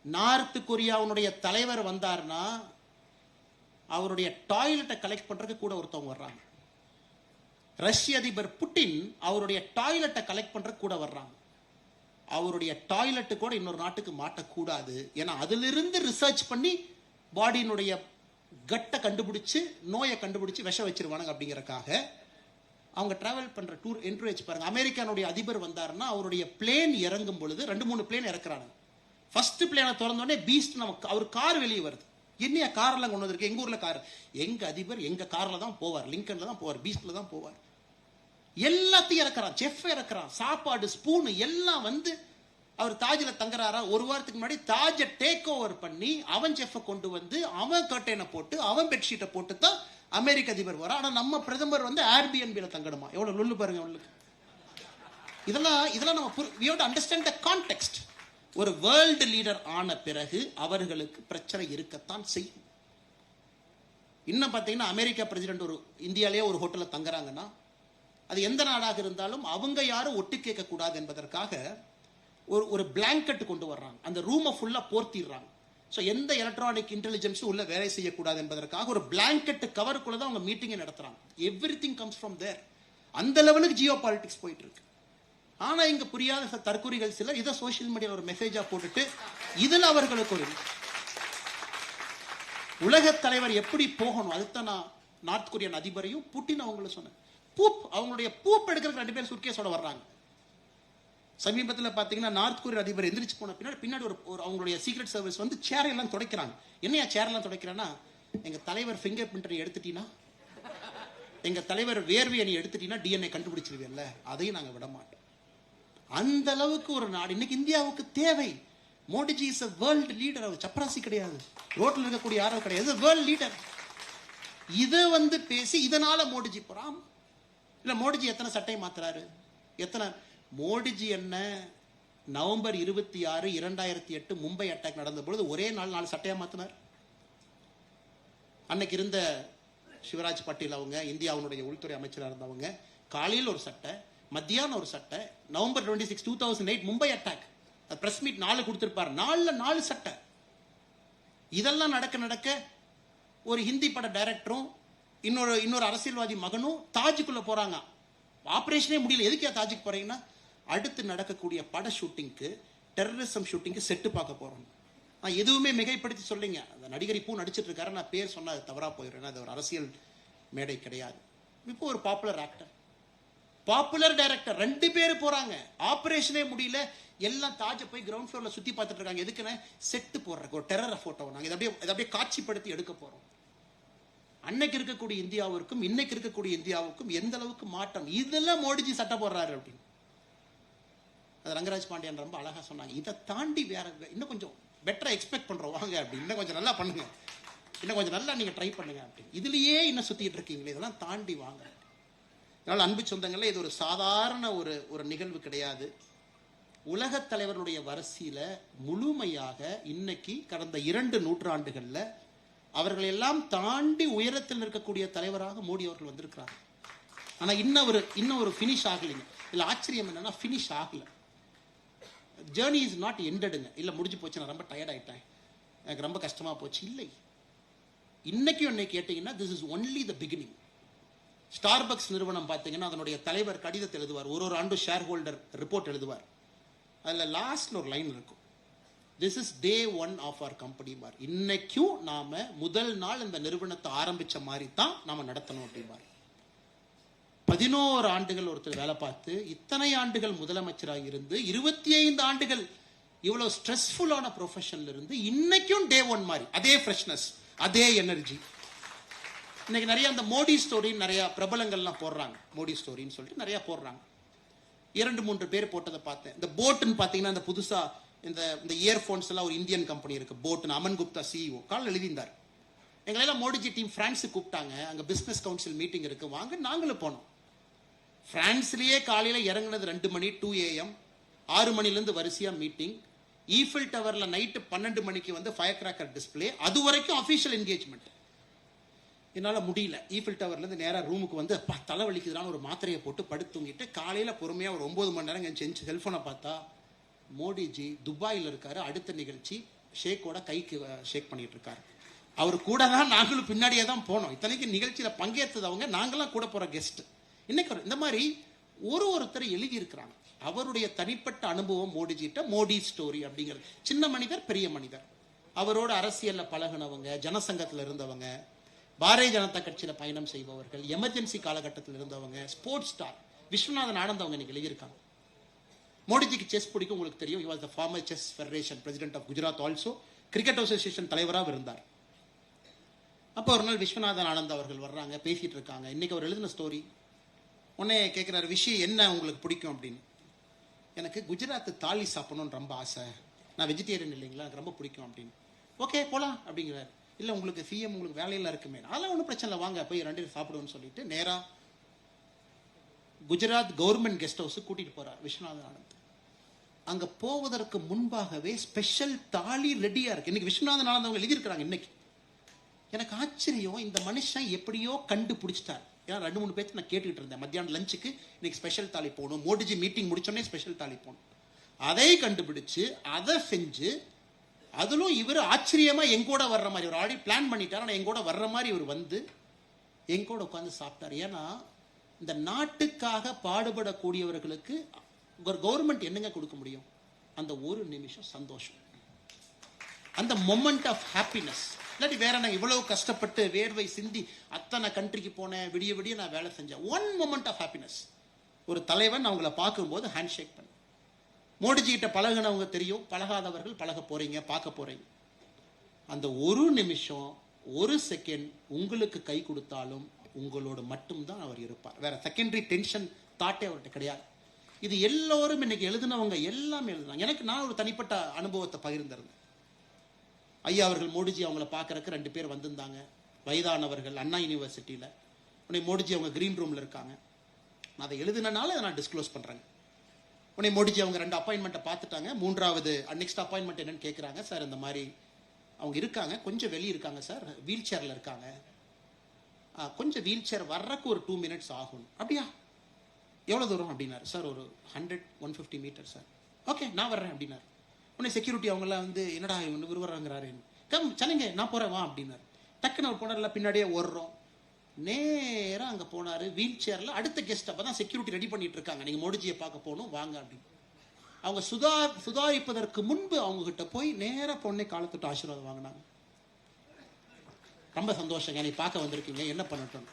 நார்த் கொரியாவுடைய தலைவர் வந்தார்னா அவருடைய டாய்லெட்டை கலெக்ட் பண்றதுக்கு கூட ஒருத்தவங்க வர்றாங்க. ரஷ்ய அதிபர் புட்டின் அவருடைய டாய்லெட்டை கலெக்ட் பண்றதுக்கு கூட வர்றாங்க. அவருடைய டாய்லெட்டு கூட இன்னொரு நாட்டுக்கு மாட்டக்கூடாது, ஏன்னா அதிலிருந்து ரிசர்ச் பண்ணி பாடியினுடைய கட்டை கண்டுபிடிச்சு நோயை கண்டுபிடிச்சு விஷம் வச்சிருவானுங்க அப்படிங்கறக்காக அவங்க டிராவல் பண்ற டூர் என்கரேஜ் பாருங்க. அமெரிக்கானுடைய அதிபர் வந்தாருன்னா அவருடைய பிளேன் இறங்கும் பொழுது 2-3 பிளேன் இறக்குறாங்க. ஃபர்ஸ்ட் பிளேனை திறந்தோடனே பீஸ்ட் நமக்கு அவர் கார் வெளியே வருது. என்னையா கார்லாம் கொண்டு வந்திருக்கு? எங்க ஊர்ல கார், எங்க அதிபர் எங்க கார்ல தான் போவார், லிங்கன்ல தான் போவார், பீஸ்ட்ல தான் போவார். எல்லாத்தையும் இறக்குறான், செஃப் இறக்குறான், சாப்பாடு ஸ்பூன் எல்லாம் வந்து அவர் தாஜ்ல தங்குறாரா, ஒரு வாரத்துக்கு முன்னாடி தாஜை டேக் ஓவர் பண்ணி அவன் செஃப்பை கொண்டு வந்து அவன் கர்டைனை போட்டு அவன் பெட்ஷீட்டை போட்டு தான் அமெரிக்க அதிபர் வர. ஆனா நம்ம பிரதமர் வந்து ஏர்பிஎன்பில தங்கணுமா? எவ்வளவு லொல்லு பாருங்க உங்களுக்கு. இதெல்லாம் நம்ம we have to understand the context. ஒரு வேர்ல்டு லீடர் ஆன பிறகு அவர்களுக்கு பிரச்சனை இருக்கத்தான் செய்யும். இன்னும் பார்த்தீங்கன்னா அமெரிக்கா பிரசிடென்ட் ஒரு இந்தியாலேயே ஒரு ஹோட்டல்ல தங்குறாங்கன்னா அது எந்த நாடாக இருந்தாலும் அவங்க யாரும் ஒட்டு கேட்க கூடாது என்பதற்காக ஒரு பிளாங்கெட் கொண்டு வர்றாங்க, அந்த ரூமை ஃபுல்லா போர்த்திடுறாங்க. ஸோ எந்த எலக்ட்ரானிக் இன்டெலிஜென்ஸும் உள்ள வேலை செய்யக்கூடாது என்பதற்காக ஒரு பிளாங்கெட் கவருக்குள்ள தான் அவங்க மீட்டிங்கை நடத்துறாங்க. எவ்ரி திங் கம்ஸ் ஃப்ரம் தேர். அந்த லெவலுக்கு ஜியோ பாலிடிக்ஸ் போயிட்டு இருக்கு. ஆனா இங்க புரியாத தற்கொலைகள் சிலர் இதை சோசியல் மீடியாவில் ஒரு மெசேஜா போட்டுட்டு இதுல அவர்களுக்கு ஒரு உலக தலைவர் எப்படி போகணும், அதுதான் நான் நார்த் கொரியன் அதிபரையும் புட்டின் அவங்கள சொன்னேன். அவங்களுடைய பூப் எடுக்கிறதுக்கு 2 பேர் சுட்கேஸோட வர்றாங்க. சமீபத்தில் பாத்தீங்கன்னா நார்த் கொரிய அதிபர் எந்திரிச்சு போன பின்னாடி ஒரு அவங்களுடைய சீக்ரெட் சர்வீஸ் வந்து சேர் எல்லாம் துடைக்கிறாங்க. என்னையா சேர் எல்லாம் துடைக்கிறான்னா, எங்க தலைவர் ஃபிங்கர் பிரிண்டரை எடுத்துட்டீங்கன்னா எங்க தலைவர் வேர்வையை நீ எடுத்துட்டீங்கன்னா டிஎன்ஏ கண்டுபிடிச்சிருவீல்ல, அதையும் நாங்க விட மாட்டோம். அந்த அளவுக்கு ஒரு நாடு இன்னைக்கு இந்தியாவுக்கு தேவை. Modiji is a world leader. அவர் சப்ராசி கிடையாது, ரோட்ல இருக்கக்கூடிய யாரோ கிடையாது, வேர்ல்ட் லீடர். இதை பேசி இதனால மோடிஜி போறாம். இல்ல மோடிஜி எத்தனை சட்டை மாத்துறாரு, எத்தனை மோடிஜி என்ன நவம்பர் 26, 2008 மும்பை அட்டாக் நடந்த பொழுது ஒரே நாள் 4 சட்டையா மாத்தினார். அன்னைக்கு இருந்த சிவராஜ் பட்டேல் அவங்க இந்தியாவுடைய உள்துறை அமைச்சராக இருந்தவங்க காலையில் ஒரு சட்டை, மத்தியானம் ஒரு சட்டை. November 26, 2008 Mumbai attack press meet 4 கொடுத்திருப்பார், 4 சட்டை. இதெல்லாம் நடக்க ஒரு ஹிந்தி பட டைரக்டரும் இன்னொரு அரசியல்வாதி மகனும் தாஜுக்குள்ள போறாங்க. ஆபரேஷனே முடியல. எதுக்கே தாஜுக்கு போறீங்கன்னா, அடுத்து நடக்கக்கூடிய பட ஷூட்டிங்க்கு, டெரரிசம் ஷூட்டிங்க்கு செட்டு பார்க்க போறோம். நான் எதுவுமே மிகைப்படுத்தி சொல்லிங்க. அந்த நடிகர் இப்போ நடிச்சிட்டு இருக்காரு, நான் பேர் சொன்னா அது தவறா போயிடும். அது ஒரு அரசியல் மேடை கிடையாது. இப்போ ஒரு பாப்புலர் ஆக்டர், பாப்புலர் டைரக்டர் 2 பேர் போறாங்க. ஆபரேஷனே முடியல, எல்லாம் தாஜ போய் கிரவுண்ட் ஃப்ளோர்ல சுத்தி பார்த்துட்டு இருக்காங்க. எதுக்குன்னு செட்டு போடுறக்கு ஒரு டெரர் போட்டோ நாங்க இதை அப்படியே காட்சிப்படுத்தி எடுக்க போறோம். அன்னைக்கு இருக்கக்கூடிய இந்தியாவிற்கும் இன்னைக்கு இருக்கக்கூடிய இந்தியாவுக்கும் எந்த அளவுக்கு மாற்றம். இதெல்லாம் மோடிஜி சட்டை போடுறாரு அப்படின்னு அது ரங்கராஜ் பாண்டியன் ரொம்ப அழகா சொன்னாங்க. இதை தாண்டி வேற இன்னும் கொஞ்சம் பெட்டரா எக்ஸ்பெக்ட் பண்றோம் வாங்க அப்படின்னு, இன்னும் கொஞ்சம் நல்லா பண்ணுங்க, இன்னும் கொஞ்சம் நல்லா நீங்க ட்ரை பண்ணுங்க அப்படின்னு. இதுலயே இன்னும் சுத்திட்டு இருக்கீங்களே, இதெல்லாம் தாண்டி வாங்க. அதனால அன்பு சொந்தங்களே, இது ஒரு சாதாரண ஒரு நிகழ்வு கிடையாது. உலக தலைவர்களுடைய வரிசையில முழுமையாக இன்னைக்கு கடந்த 2 நூற்றாண்டுகள்ல அவர்கள் எல்லாம் தாண்டி உயரத்தில் இருக்கக்கூடிய தலைவராக மோடி அவர்கள் வந்திருக்கிறார். ஆனா இன்னும் ஒரு பினிஷ் ஆகலைங்க. இல்ல ஆச்சரியம் என்னன்னா, பினிஷ் ஆகல. ஜேர்னி இஸ் நாட் எண்டடுங்க. இல்ல முடிஞ்சு போச்சு, நான் ரொம்ப டயர்ட் ஆயிட்டேன், எனக்கு ரொம்ப கஷ்டமா போச்சு, இல்லை. இன்னைக்கு என்னை கேட்டீங்கன்னா, this is only the beginning. Starbucks நிறுவனம் பார்த்தீங்கன்னா அதனுடைய தலைவர் கடிதத்தை எழுதுவார், ஒரு ஆண்டு ஷேர் ஹோல்டர் ரிப்போர்ட் எழுதுவார். அதுல லாஸ்ட்ல ஒரு லைன் இருக்கும், this is day 1 of our company பார். இன்னைக்கும் நாம முதல் நாள் இந்த நிறுவனத்தை ஆரம்பிச்ச மாதிரி தான் நாம நடத்தணும் அப்படிம்பார். 11 ஆண்டுகள் ஒருத்தர் வேலை பார்த்து, இத்தனை ஆண்டுகள் முதலமைச்சராக இருந்து, 25 ஆண்டுகள் இவ்வளவு ஸ்ட்ரெஸ்ஃபுல்லான ப்ரொஃபஷன்ல இருந்து இன்னைக்கும் டே 1 மாதிரி அதே ஃப்ரெஷ்னஸ், அதே எனர்ஜி. இன்னைக்கு நிறைய அந்த மோடி ஸ்டோரின்னு நிறைய பிரபலங்கள்லாம் போடுறாங்க, மோடி ஸ்டோரின்னு சொல்லிட்டு நிறைய போடுறாங்க. 2-3 பேர் போட்டதை பார்த்தேன். இந்த போட்டுன்னு பார்த்தீங்கன்னா, இந்த புதுசா இந்த இயர்போன்ஸ் எல்லாம் ஒரு இந்தியன் கம்பெனி இருக்கு, போட்டுன்னு. அமன் குப்தா சிஇஓ காலையில் எழுதியிருந்தார். எங்களெல்லாம் மோடிஜி டீம் பிரான்ஸுக்கு கூப்பிட்டாங்க, அங்க பிசினஸ் கவுன்சில் மீட்டிங் இருக்கு, வாங்க. நாங்களும் போனோம். பிரான்ஸ்லயே காலையில இறங்குனது 2 மணி 2 AM, 6 மணிலேருந்து வரிசையா மீட்டிங். ஈஃபில் டவர்ல நைட்டு 12 மணிக்கு ஃபயர் கிராக்கர் டிஸ்பிளே. அது வரைக்கும் அபிஷியல் என்கேஜ்மெண்ட். என்னால முடியல. ஈஃபில் டவர்ல இருந்து நேரா ரூமுக்கு தலைவலிக்குதுன்னு ஒரு மாத்திரையை போட்டு படுத்து தூங்கிட்டு, காலையில பொறுமையா ஒரு 9 மணி நேரம் செஞ்சு செல்போனை பார்த்தா மோடிஜி துபாயில் இருக்காரு. அடுத்த நிகழ்ச்சி ஷேக்கோட கைக்கு ஷேக் பண்ணிட்டு இருக்காரு. அவர் கூட தான் நாங்களும் பின்னாடியே தான் போனோம். இத்தனைக்கு நிகழ்ச்சியில பங்கேற்றவங்க நாங்களாம் கூட போற கெஸ்ட். இன்னைக்கு இந்த மாதிரி ஒருத்தர் எழுதி இருக்கிறாங்க அவருடைய தனிப்பட்ட அனுபவம் மோடிஜிட்ட. மோடி ஸ்டோரி அப்படிங்கிறது. சின்ன மனிதர், பெரிய மனிதர், அவரோட அரசியல்ல பழகினவங்க, ஜனசங்கத்தில் இருந்தவங்க, பாரதிய ஜனதா கட்சியில பயணம் செய்பவர்கள், எமர்ஜென்சி காலகட்டத்தில் இருந்தவங்க, ஸ்போர்ட்ஸ் ஸ்டார் விஸ்வநாதன் ஆனந்த் அவங்க இன்னைக்கு எழுதியிருக்காங்க. மோடிஜிக்கு செஸ் பிடிக்கும், உங்களுக்கு தெரியும். he was the former chess federation president of Gujarat also, cricket association தலைவராக இருந்தார். அப்போ ஒரு நாள் விஸ்வநாதன் ஆனந்த் அவர்கள் வர்றாங்க, பேசிட்டு இருக்காங்க. இன்னைக்கு அவர் எழுதின ஸ்டோரி. உடனே கேட்கிறாரு, விஷயம் என்ன உங்களுக்கு பிடிக்கும் அப்படின்னு. எனக்கு குஜராத் தாலி சாப்பிடணும்னு ரொம்ப ஆசை, நான் வெஜிடேரியன் இல்லைங்களா, எனக்கு ரொம்ப பிடிக்கும் அப்படின்னு. ஓகே போலாம் அப்படிங்கிறார். இல்லை உங்களுக்கு சிஎம் உங்களுக்கு வேலையெல்லாம் இருக்குமே. அதெல்லாம் ஒன்றும் பிரச்சனை இல்லை, வாங்க போய் 2 சாப்பிடுவோன்னு சொல்லிட்டு நேரா குஜராத் கவர்மெண்ட் கெஸ்ட் ஹவுஸ் கூட்டிட்டு போறார் விஸ்வநாதன் ஆனந்த். அங்க போவதற்கு முன்பாகவே ஸ்பெஷல் தாலி ரெடியா இருக்கு. இன்னைக்கு விஸ்வநாதன் ஆனந்த் அவங்க எழுதியிருக்கிறாங்க. இன்னைக்கு எனக்கு ஆச்சரியம், இந்த மனுஷன் எப்படியோ கண்டுபிடிச்சிட்டார். ஏன்னா 2-3 பேருக்கு நான் கேட்டுக்கிட்டு இருந்தேன், மத்தியானம் லஞ்சுக்கு இன்னைக்கு ஸ்பெஷல் தாலி போகணும், மோடிஜி மீட்டிங் முடிச்சோடனே ஸ்பெஷல் தாலி போகணும். அதை கண்டுபிடிச்சு அதை செஞ்சு, அதிலும் இவர் ஆச்சரியமா எங்கூட வர்ற மாதிரி, ஒரு ஆல்ரெடி பிளான் பண்ணிட்டார், ஆனால் எங்கூட வர்ற மாதிரி இவர் எங்கூட உட்காந்து சாப்பிட்டார். ஏன்னா இந்த நாட்டுக்காக பாடுபடக்கூடியவர்களுக்கு ஒரு கவர்மெண்ட் என்னங்க கொடுக்க முடியும்? அந்த ஒரு நிமிஷம் சந்தோஷம், அந்த மொமெண்ட் ஆஃப் ஹாப்பினஸ். இல்லாட்டி வேற நான் இவ்வளவு கஷ்டப்பட்டு வேர்வை சிந்தி அத்தனை கண்ட்ரிக்கு போனேன், விடிய நான் வேலை செஞ்சேன். One moment of happiness. ஒரு தலைவன் அவங்கள பார்க்கும்போது ஹேண்ட் ஷேக் பண்ண. மோடிஜி கிட்ட பழகினவங்க தெரியும், பழகாதவர்கள் பழக போறீங்க, பார்க்க போறீங்க. அந்த ஒரு நிமிஷம், ஒரு செகண்ட் உங்களுக்கு கை கொடுத்தாலும் உங்களோடு மட்டும்தான் அவர் இருப்பார். வேற செகண்டரி டென்ஷன் தாட்டே அவர்கிட்ட கிடையாது. இது எல்லோரும் இன்னைக்கு எழுதினவங்க எல்லாமே எழுதுனாங்க. எனக்கு நான் ஒரு தனிப்பட்ட அனுபவத்தை பகிர்ந்திருந்தேன். ஐயா அவர்கள் மோடிஜி அவங்கள பார்க்கறதுக்கு 2 பேர் வந்திருந்தாங்க, வயதானவர்கள், அண்ணா யூனிவர்சிட்டியில். உடனே மோடிஜி அவங்க கிரீன் ரூமில் இருக்காங்க. நான் அதை எழுதினால அதை நான் டிஸ்க்ளோஸ் பண்ணுறேங்க. உடனே மோடிஜி அவங்க 2 அப்பாயின்மெண்ட்டை பார்த்துட்டாங்க. 3வது நெக்ஸ்ட் அப்பாயின்மெண்ட் என்னன்னு கேட்குறாங்க. சார் இந்த மாதிரி அவங்க இருக்காங்க, கொஞ்சம் வெளியே இருக்காங்க சார், வீல் சேரில் இருக்காங்க, கொஞ்சம் வீல் சேர் வர்றக்கு ஒரு 2 minutes ஆகும். அப்படியா, எவ்வளோ தூரம் அப்படின்னாரு. சார் ஒரு 100-150 மீட்டர் சார். ஓகே நான் வர்றேன் அப்படின்னாரு. உடனே செக்யூரிட்டி அவங்களாம் வந்து என்னடா இவனு விரும்புறாங்கிறாரு, கம் சனிங்க நான் போகிறேன் வா அப்படின்னாரு. டக்குன்னு அவர் போனார்ல, பின்னாடியே ஓடுறோம். நேராக அங்கே போனார் வீல் சேரில். அடுத்த கெஸ்ட் அப்போ தான் செக்யூரிட்டி ரெடி பண்ணிட்டு இருக்காங்க, நீங்கள் மோடிஜியை பார்க்க போகணும் வாங்க அப்படின்னு. அவங்க சுதாரிப்பதற்கு முன்பு அவங்க கிட்ட போய் நேராக பொண்ணை காலத்துட்டு ஆசீர்வாதம் வாங்கினாங்க. ரொம்ப சந்தோஷங்க, நீ பார்க்க வந்திருக்கீங்க, என்ன பண்ணட்டும்.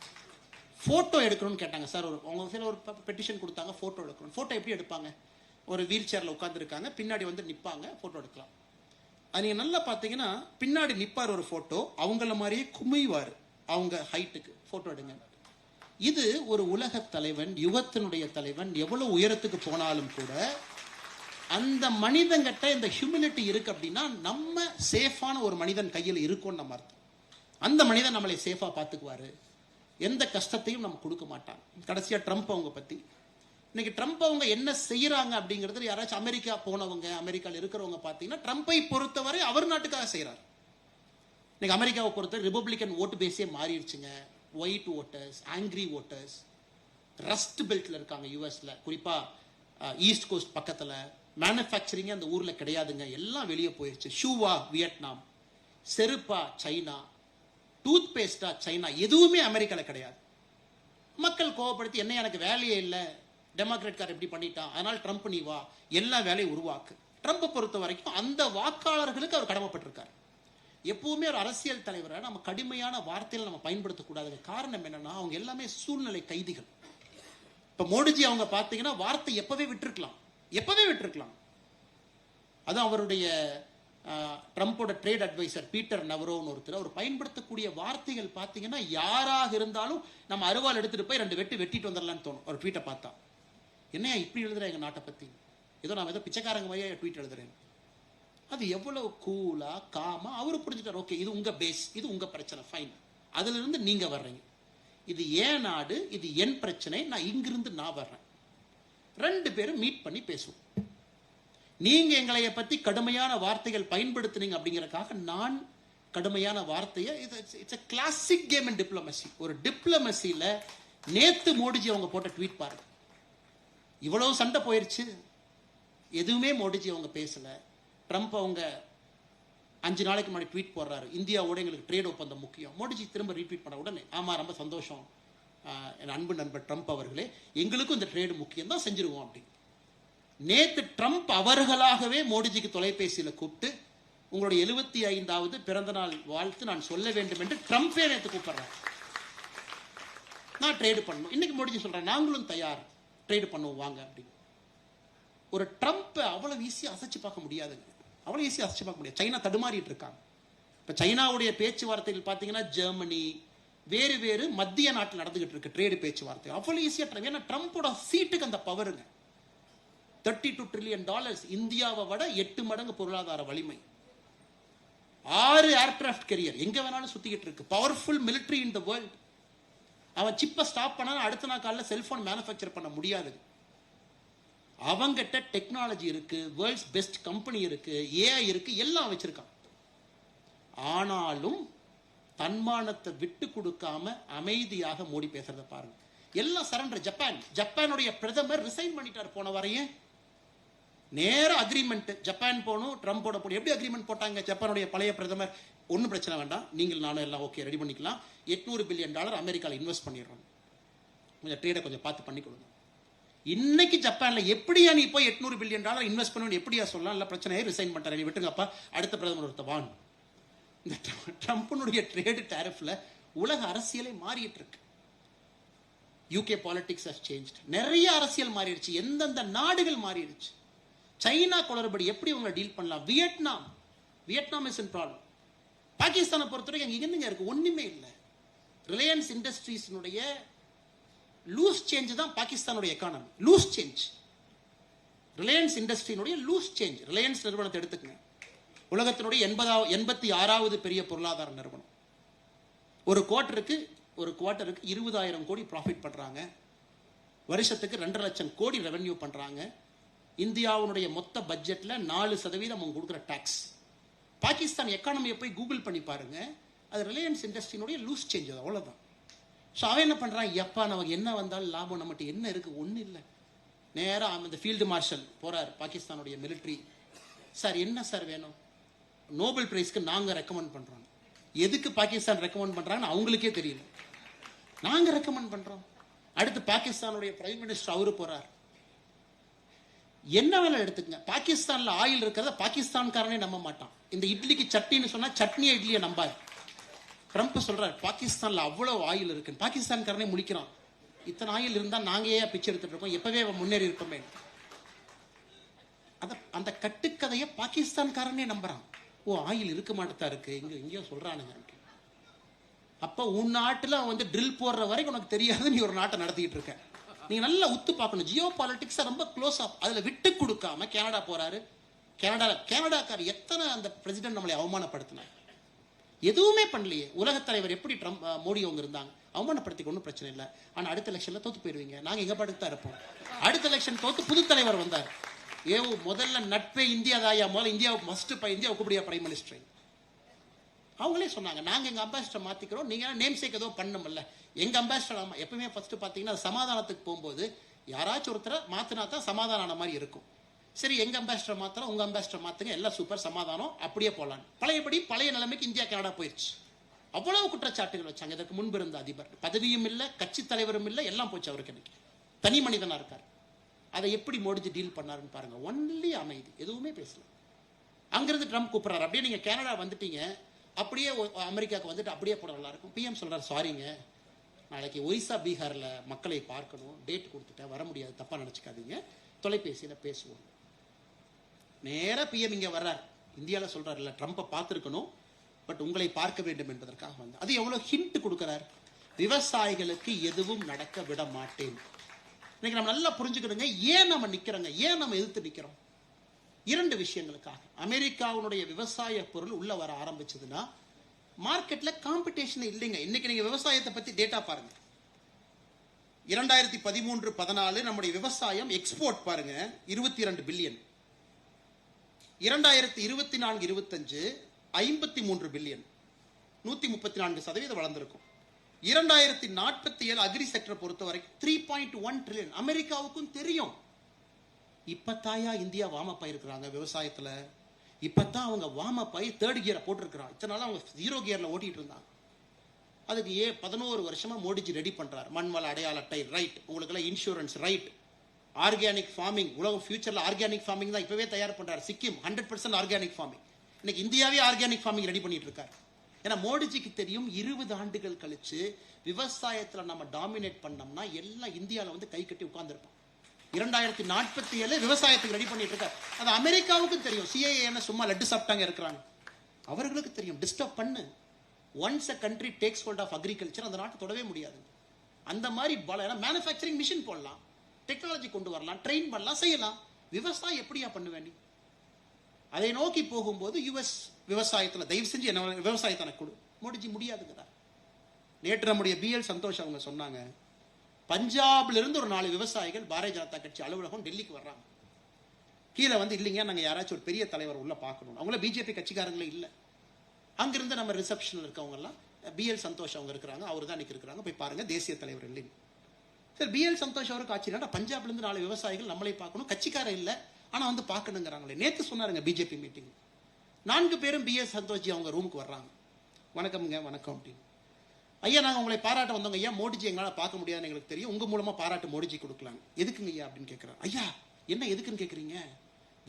ஃபோட்டோ எடுக்கணும்னு கேட்டாங்க சார். அவங்க சில ஒரு பெட்டிஷன் கொடுத்தாங்க, ஃபோட்டோ எடுக்கணும். ஃபோட்டோ எப்படி எடுப்பாங்க? ஒரு வீல் சேரில் உட்காந்துருக்காங்க, பின்னாடி வந்து நிற்பாங்க, ஃபோட்டோ எடுக்கலாம். அது நீங்கள் நல்லா பார்த்தீங்கன்னா பின்னாடி நிற்பார் ஒரு ஃபோட்டோ, அவங்கள மாதிரியே குமிவார் அவங்க ஹைட்டுக்கு, ஃபோட்டோ எடுங்க. இது ஒரு உலக தலைவன், யுகத்தினுடைய தலைவன், எவ்வளவு உயரத்துக்கு போனாலும் கூட அந்த மனிதங்கிட்ட இந்த ஹியூமிலிட்டி இருக்கு அப்படின்னா நம்ம சேஃபான ஒரு மனிதன் கையில் இருக்கும் நம்ம அர்த்தம். அந்த மனிதன் நம்மளை சேஃபா பார்த்துக்குவாரு, எந்த கஷ்டத்தையும் நம்ம கொடுக்க மாட்டாங்க. கடைசியா ட்ரம்ப் அவங்க பத்தி, இன்னைக்கு ட்ரம்ப் அவங்க என்ன செய்யறாங்க அப்படிங்கிறது யாராச்சும் அமெரிக்கா போனவங்க, அமெரிக்காவில் இருக்கிறவங்க பார்த்தீங்கன்னா ட்ரம்பை பொறுத்தவரை அவர் நாட்டுக்காக செய்யறாரு. இன்னைக்கு அமெரிக்காவை பொறுத்தவரை ரிபப்ளிகன் ஓட்டு பேஸே மாறிடுச்சுங்க. White voters, angry voters, rust பெல்ட்ல இருக்காங்க யூஎஸ்ல, குறிப்பா ஈஸ்ட் கோஸ்ட் பக்கத்துல. மேனுஃபேக்சரிங் அந்த ஊர்ல கிடையாதுங்க, எல்லாம் வெளியே போயிடுச்சு. ஷூவா வியட்நாம், செருப்பா சைனா, டூத் பேஸ்டா சைனா, எதுவுமே அமெரிக்கால கிடையாது. மக்கள் கோவப்படுத்தி என்ன எனக்கு வேலையே இல்லை, டெமோக்ராட் கார் எப்படி பண்ணிட்டான், அதனால ட்ரம்ப் நீ வா, எல்லா வேலையும் உருவாக்கு. ட்ரம்ப் பொறுத்த வரைக்கும் அந்த வாக்காளர்களுக்கு அவர் கடமைப்பட்டிருக்கார். எப்பவுமே ஒரு அரசியல் தலைவரை நம்ம கடுமையான வார்த்தையில் நம்ம பயன்படுத்தக்கூடாது. காரணம் என்னன்னா அவங்க எல்லாமே சூழ்நிலை கைதிகள். இப்ப மோடிஜி அவங்க பார்த்தீங்கன்னா வார்த்தை எப்பவே விட்டுருக்கலாம். அதுவும் அவருடைய ட்ரம்போட ட்ரேட் அட்வைசர் பீட்டர் நவரோன்னு ஒருத்தர், அவர் பயன்படுத்தக்கூடிய வார்த்தைகள் பார்த்தீங்கன்னா யாராக இருந்தாலும் நம்ம அருவாள் எடுத்துட்டு போய் 2 வெட்டிட்டு வந்துடலான்னு தோணும். ஒரு ட்வீட்டை பார்த்தா, என்னையா இப்படி எழுதுறேன் எங்க நாட்டை பத்தி, நான் ஏதோ பிச்சைக்காரங்க மாதிரியா ட்வீட் எழுதுறேன். அது எவ்வளவு கூலா காமா அவரு புரிஞ்சுட்டார். ஓகே, இது உங்க பேஸ், இது உங்க பிரச்சனை, ஃபைன், அதுல இருந்து நீங்க வர்றீங்க, இது ஏன் நாடு, இது என் பிரச்சனை, நான் இங்கிருந்து நான் வர்றேன். 2 பேரும் மீட் பண்ணி பேசுவோம். நீங்க எங்களைய பத்தி கடுமையான வார்த்தைகள் பயன்படுத்துனீங்க அப்படிங்கறதுக்காக நான் கடுமையான வார்த்தையை, it's a classic game in diplomacy. ஒரு டிப்ளமசில நேத்து மோடிஜி அவங்க போட்ட ட்வீட் பாருங்க, இவ்வளவு சண்டை போயிருச்சு, எதுவுமே மோடிஜி அவங்க பேசல. ட்ரம்ப் அவங்க 5 நாளைக்கு முன்னாடி ட்வீட் போடுறாரு, இந்தியாவோட எங்களுக்கு ட்ரேட் ஒப்பந்தம் முக்கியம். மோடிஜி திரும்ப ரீட்வீட் பண்ண உடனே, ஆமா ரொம்ப சந்தோஷம் என் அன்பு நண்பர் ட்ரம்ப் அவர்களே, எங்களுக்கும் இந்த ட்ரேடு முக்கியம் தான், செஞ்சிருவோம் அப்படி. நேத்து ட்ரம்ப் அவர்களாகவே மோடிஜிக்கு தொலைபேசியில் கூப்பிட்டு உங்களுடைய 75வது பிறந்த நாள் வாழ்த்து நான் சொல்ல வேண்டும் என்று ட்ரம்பே நேத்து கூப்பிடுறாரு. நான் ட்ரேடு பண்ணணும். இன்னைக்கு மோடிஜி சொல்றேன் நாங்களும் தயார், ட்ரேடு பண்ணுவோம் வாங்க அப்படின்னு. ஒரு ட்ரம்ப் அவ்வளவு ஈஸியா அசைச்சு பார்க்க முடியாதுங்க, அவ்வளவு ஈஸியா அசைச்சு பார்க்க முடியாது. சைனா தடுமாறிட்டு இருக்காங்க. இப்ப சைனாவுடைய பேச்சுவார்த்தைகள் பார்த்தீங்கன்னா ஜெர்மனி, வேறு வேறு மத்திய நாட்டில் நடந்துகிட்டு இருக்கு ட்ரேடு பேச்சுவார்த்தை. அவ்வளவு ஈஸியா ஏன்னா ட்ரம்போட சீட்டுக்கு அந்த பவருங்க. $32 trillion, இந்தியாவை விட 8 மடங்கு பொருளாதார வலிமை, 6 ஏர்கிராஃப்ட் கேரியர் எங்க வேணாலும் சுத்திக்கிட்டு இருக்கு, powerful military in the world. அவன் சிப்பை ஸ்டாப் பண்ணா அடுத்த நாள் காலையில் செல்போன் மேனுஃபேக்சர் பண்ண முடியாது. அவங்கிட்ட டெக்னாலஜி இருக்கு, வேர்ல்ட்ஸ் பெஸ்ட் கம்பெனி இருக்கு, ஏஐ இருக்கு, எல்லாம் வச்சிருக்கான். ஆனாலும் தன்மானத்தை விட்டு கொடுக்காம அமைதியாக மோடி பேசுறத பாருங்க. எல்லாம் சரண்டர். ஜப்பானுடைய பிரதமர் ரிசைன் பண்ணிட்டார் போன வரையும். நேர அக்ரிமெண்ட், ஜப்பான் போகணும், ட்ரம்போட போகணும். எப்படி அக்ரிமெண்ட் போட்டாங்க? ஜப்பானுடைய பழைய பிரதமர், ஒன்றும் பிரச்சனை வேண்டாம், நீங்கள் நானும் எல்லாம் ஓகே ரெடி பண்ணிக்கலாம், $800 பில்லியன் அமெரிக்காவில் இன்வெஸ்ட் பண்ணிடுறோம், கொஞ்சம் ட்ரேடை கொஞ்சம் பார்த்து பண்ணி கொடுங்க. இன்னைக்கு ஜப்பான்ல எப்படியா நீ போய் $800 பில்லியன் இன்வெஸ்ட் பண்ணணும் எப்படியா சொல்லலாம்? இல்லை பிரச்சனையே ரிசைன் பண்ணிட்டாரு, நீ விட்டுங்கப்பா, அடுத்த பிரதமர் ஒருத்த வான். இந்த ட்ரம்பினுடைய ட்ரேடு டேரிஃப்ல உலக அரசியலை மாறிட்டு இருக்கு. UK politics has changed. நிறைய அரசியல் மாறிடுச்சு, எந்தெந்த நாடுகள் மாறிடுச்சு. சைனா குளறுபடி எப்படி உங்களை டீல் பண்ணலாம்? Vietnam is in problem. பாகிஸ்தானை பொறுத்தவரைக்கும் அங்க என்னங்க இருக்கு? ஒண்ணுமே இல்லை. ரிலையன்ஸ் இண்டஸ்ட்ரீஸ்னுடைய லூஸ் சேஞ்ச் தான் பாகிஸ்தானுடைய எக்கானமி. Loose change. ரிலையன்ஸ் இண்டஸ்ட்ரியினுடைய லூஸ் சேஞ்ச். ரிலையன்ஸ் நிறுவனத்தை எடுத்துக்கங்க. உலகத்தினுடைய 86வது பெரிய பொருளாதார நிறுவனம். ஒரு குவார்ட்டருக்கு 20,000 கோடி ப்ராஃபிட் பண்றாங்க. வருஷத்துக்கு 2.5 லட்சம் கோடி ரெவென்யூ பண்றாங்க. இந்தியாவுடைய மொத்த பட்ஜெட்ல 4% அவங்க கொடுக்குற டாக்ஸ். பாகிஸ்தான் எக்கானமியை போய் கூகுள் பண்ணி பாருங்க. அது ரிலையன்ஸ் இண்டஸ்ட்ரியினுடைய லூஸ் சேஞ்ச். அது அவ்வளவுதான். ஸோ அவன் என்ன பண்றான், எப்பா நமக்கு என்ன வந்தாலும் லாபம், நம்மகிட்ட என்ன இருக்கு, ஒன்றும் இல்லை. நேராக அந்த ஃபீல்டு மார்ஷல் போறார் பாகிஸ்தானுடைய மிலிட்ரி. சார் என்ன சார் வேணும்? நோபல் பிரைஸ்க்கு நாங்கள் ரெக்கமெண்ட் பண்றோம். எதுக்கு பாகிஸ்தான் ரெக்கமெண்ட் பண்றாங்கன்னு அவங்களுக்கே தெரியல. நாங்க ரெக்கமெண்ட் பண்றோம். அடுத்து பாகிஸ்தானுடைய பிரைம் மினிஸ்டர் அவரு போறார். என்ன வேலை எடுத்துக்கங்க. பாகிஸ்தான்ல ஆயில் இருக்கிறத பாகிஸ்தான்காரனே நம்ப மாட்டான். இந்த இட்லிக்கு சட்னின்னு சொன்னா சட்னியை இட்லியை நம்பாது. ட்ரம்ப் சொல்றாரு பாகிஸ்தான்ல அவ்வளவு ஆயில் இருக்கு. பாகிஸ்தான்காரனே முடிக்கிறான். இத்தனை ஆயில் இருந்தா நாங்க ஏன் பிச்சை எடுத்துட்டு இருக்கோம், எப்பவே முன்னேறி இருப்போமே. அந்த கட்டுக்கதையை பாகிஸ்தான்காரனே நம்புறான். ஓ ஆயில் இருக்க மாட்டதா இருக்கு, எங்கேயோ சொல்றானுங்க. அப்ப உன் நாட்டுல ட்ரில் போடுற வரைக்கும் உனக்கு தெரியாது, நீ ஒரு நாட்டை நடத்திட்டு இருக்க. நீங்க நல்லா உத்து பார்க்கணும். ஜியோ பாலிட்டிக்ஸ் ரொம்ப க்ளோஸ் ஆப். அதுல விட்டு கொடுக்காம கனடா போறாரு. கனடாக்கார் எத்தனை அந்த பிரசிடென்ட் நம்மளை அவமானப்படுத்தினார். எதுவுமே பண்ணலையே. உலக தலைவர் எப்படி ட்ரம்ப் மோடி அவங்க இருந்தாங்க. அவமானப்படுத்திக்க ஒன்றும் பிரச்சனை இல்லை. ஆனா அடுத்த எலெக்ஷன்ல தோத்து போயிருவீங்க. நாங்க எங்க பாட்டுக்கு தான் இருப்போம். அடுத்த எலெக்ஷன் தோத்து புது தலைவர் வந்தார். முதல்ல நட்பே இந்தியா தாயா, முதல்ல இந்தியாவுக்கு மஸ்ட் இந்தியாவுக்கு கூப்பிடியா பிரைம் மினிஸ்டர். அவங்களே சொன்னாங்க நாங்க எங்க அம்பாசிடர் மாத்திக்கிறோம், நீங்க நேம் சேக் ஏதோ பண்ணணும்ல. எங்க அம்பாசிடர் எப்பவுமே ஃபர்ஸ்ட் பாத்தீங்கன்னா சமாதானத்துக்கு போகும்போது யாராச்சும் ஒருத்தரை மாத்தினா தான் சமாதானம் மாதிரி இருக்கும். சரி எங்க அம்பாசிடர் மாத்திரம், உங்க அம்பாசிடர் மாத்துங்க, எல்லாம் சூப்பர் சமாதானம், அப்படியே போலாம். பழையபடி பழைய நிலைமைக்கு இந்தியா கனடா போயிடுச்சு. அவ்வளவு குற்றச்சாட்டுகள் வச்சாங்க. இதற்கு முன்பு இருந்த அதிபர் பதவியும் இல்லை, கட்சி தலைவரும் இல்லை, எல்லாம் போச்சு. அவருக்கு இன்னைக்கு தனி மனிதனா இருக்காரு. அதை எப்படி மோடிஜி டீல் பண்ணாருன்னு பாருங்க. ஒன்லி அமைதி, எதுவுமே பேசல. அங்கிருந்து ட்ரம்ப் கூப்பிடுறாரு, அப்படியே நீங்க கனடா வந்துட்டீங்க, அப்படியே அமெரிக்காவுக்கு வந்துட்டு அப்படியே போட நல்லா இருக்கும். பிஎம் சொல்றாரு சாரிங்க, நாளைக்கு ஒரிசா பீகார்ல மக்களை பார்க்கணும், டேட் கொடுத்துட்டேன், வர முடியாது, தப்பா நினைச்சுக்காதீங்க, தொலைபேசியில பேசுவோம். நேரா பிஎம் இங்க வர்றார். இந்தியால சொல்றாருல்ல ட்ரம்பை பார்த்திருக்கணும், பட் உங்களை பார்க்க வேண்டும் என்பதற்காக வந்து அது எவ்வளவு ஹிண்ட் கொடுக்கிறார். விவசாயிகளுக்கு எதுவும் நடக்க விட மாட்டேன். இன்னைக்கு நம்ம நல்லா புரிஞ்சுக்கணுங்க. ஏன் நம்ம நிக்கிறோங்க, ஏன் நம்ம எதிர்த்து நிக்கிறோம்? 2 விஷயங்களுக்காக. அமெரிக்காவுடைய விவசாய பொருள் உள்ள வர ஆரம்பிச்சதுன்னா மார்க்கெட்ல காம்படிஷன் இல்லைங்க. இன்னைக்கு நீங்க விவசாயத்தை பத்தி டேட்டா பாருங்க. 2013-14 நம்முடைய விவசாயம் எக்ஸ்போர்ட் பாருங்க 22 பில்லியன். 2024-25 53 பில்லியன், 134% வளர்ந்திருக்கும். 2047 அக்ரி செக்டர் பொறுத்த வரைக்கும் 3.1 ட்ரில்லியன். அமெரிக்காவுக்கும் தெரியும். இப்பத்தாயா இந்தியா வாமப் ஆயிருக்கிறாங்க விவசாயத்துல. இப்பதான் அவங்க வாமப் ஆகி 3rd கியரை போட்டிருக்கிறாங்க. இத்தனை நாள் அவங்க 0 கியர்ல ஓட்டிட்டு இருந்தாங்க. அதுக்கு 11 வருஷமா மோடிஜி ரெடி பண்றாரு. மண்வள அடையாள அட்டை ரைட், உங்களுக்கு எல்லாம் இன்சூரன்ஸ் ரைட், ஆர்கானிக் ஃபார்மிங், உலகம் ஃபியூச்சர்ல ஆர்கானிக் ஃபார்மிங் தான் இப்பவே தயார் பண்றாரு. Sikkim 100% organic farming. இன்னைக்கு இந்தியாவே ஆர்கானிக் ஃபார்மிங் ரெடி பண்ணிட்டு இருக்காரு. ஏன்னா மோடிஜிக்கு தெரியும் 20 ஆண்டுகள் கழிச்சு விவசாயத்துல நம்ம டாமினேட் பண்ணோம்னா எல்லாம் இந்தியால கை கட்டி உட்கார்ந்துருப்போம். 2047 விவசாயத்துக்கு ரெடி பண்ணிட்டு இருக்காரு. அது அமெரிக்காவுக்கும் தெரியும். சிஏஏ சும்மா லட்டு சாப்பிட்டாங்க இருக்கிறாங்க. அவர்களுக்கு தெரியும் டிஸ்டர்ப் பண்ணு. Once a country takes hold of agriculture, அந்த நாட்டை தொடவே முடியாது. அந்த மாதிரி மேனுஃபேக்சரிங் மிஷின் போடலாம், டெக்னாலஜி கொண்டு வரலாம், ட்ரெயின் பண்ணலாம், செய்யலாம். விவசாயம் எப்படியா பண்ணுவேன் நீ? அதை நோக்கி போகும்போது யுஎஸ் விவசாயத்துல தயவு செஞ்சு என்ன விவசாயத்தை எனக்கு கொடு. மோடிஜி முடியாதுங்கிறார். நேற்று நம்முடைய பிஎல் சந்தோஷ் அவங்க சொன்னாங்க, பஞ்சாப்ல இருந்து ஒரு 4 விவசாயிகள் பாரதிய ஜனதா கட்சி அலுவலகம் டெல்லிக்கு வர்றாங்க. கீழே இல்லைங்க நாங்க யாராச்சும் ஒரு பெரிய தலைவர் உள்ள பார்க்கணும். அவங்கள பிஜேபி கட்சிக்காரங்களே இல்லை. அங்கிருந்து நம்ம ரிசப்ஷன்ல இருக்கவங்க எல்லாம் பிஎல் சந்தோஷ் அவங்க இருக்கிறாங்க, அவர் தான் இன்னைக்கு இருக்கிறாங்க, போய் பாருங்க தேசிய தலைவர் இல்லை. சரி பிஎல் சந்தோஷ் அவருக்கு ஆட்சி, பஞ்சாப்ல இருந்து 4 விவசாயிகள் நம்மளை பார்க்கணும், கட்சிக்காரர் இல்லை ஆனா பார்க்கணுங்கிறாங்களே. நேத்து சொன்னாருங்க பிஜேபி மீட்டிங், 4 பேரும் பிஎல் சந்தோஷ்ஜி அவங்க ரூமுக்கு வர்றாங்க. வணக்கம்ங்க, வணக்கம் அப்படின்னு. ஐயா நாங்க உங்களை பாராட்ட வந்தோங்க ஐயா, மோடிஜி எங்களால் பார்க்க முடியாதுன்னு எங்களுக்கு தெரியும், உங்க மூலமா பாராட்டு மோடிஜி கொடுக்கலாம். எதுக்குங்க ஐயா அப்படின்னு கேட்கிறாரு. ஐயா என்ன எதுக்குன்னு கேக்குறீங்க?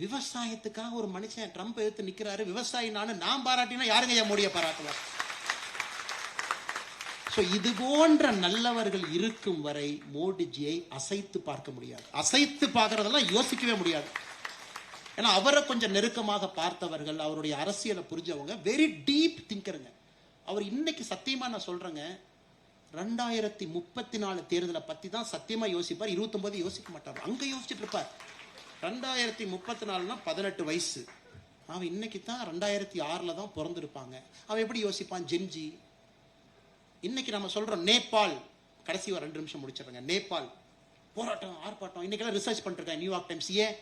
விவசாயத்துக்காக ஒரு மனுஷன் ட்ரம்ப் எதிர்த்து நிக்கிறாரு, விவசாயி நான் பாராட்டினா யாருங்க ஐயா மோடியை பாராட்டுவார்? இது போன்ற நல்லவர்கள் இருக்கும் வரை மோடிஜியை அசைத்து பார்க்க முடியாது. அசைத்து பார்க்கறதெல்லாம் யோசிக்கவே முடியாது. ஏன்னா அவரை கொஞ்சம் நெருக்கமாக பார்த்தவர்கள், அவருடைய அரசியலை புரிஞ்சவங்க, வெரி டீப் திங்கருங்க. அவர் இன்னைக்கு சத்தியமா நான் சொல்றேங்க, 2034 தேர்தலை பத்தி தான் சத்தியமா யோசிப்பார். 29 யோசிக்க மாட்டார், அங்க யோசிச்சுட்டு இருப்பார். 2034னா 18 வயசு. அவன் இன்னைக்கு தான் 2006 தான் பிறந்திருப்பாங்க. அவன் எப்படி யோசிப்பான்? ஜென்ஜி. இன்னைக்கு நம்ம சொல்றோம் நேபாள், கடைசி ஒரு 2 நிமிஷம் முடிச்சிடுறேங்க. நேபாள் போராட்டம், ஆர்ப்பாட்டம், இன்னைக்கெல்லாம் ரிசர்ச் பண்ணிருக்கேன் நியூயார்க் டைம்ஸ். ஏன்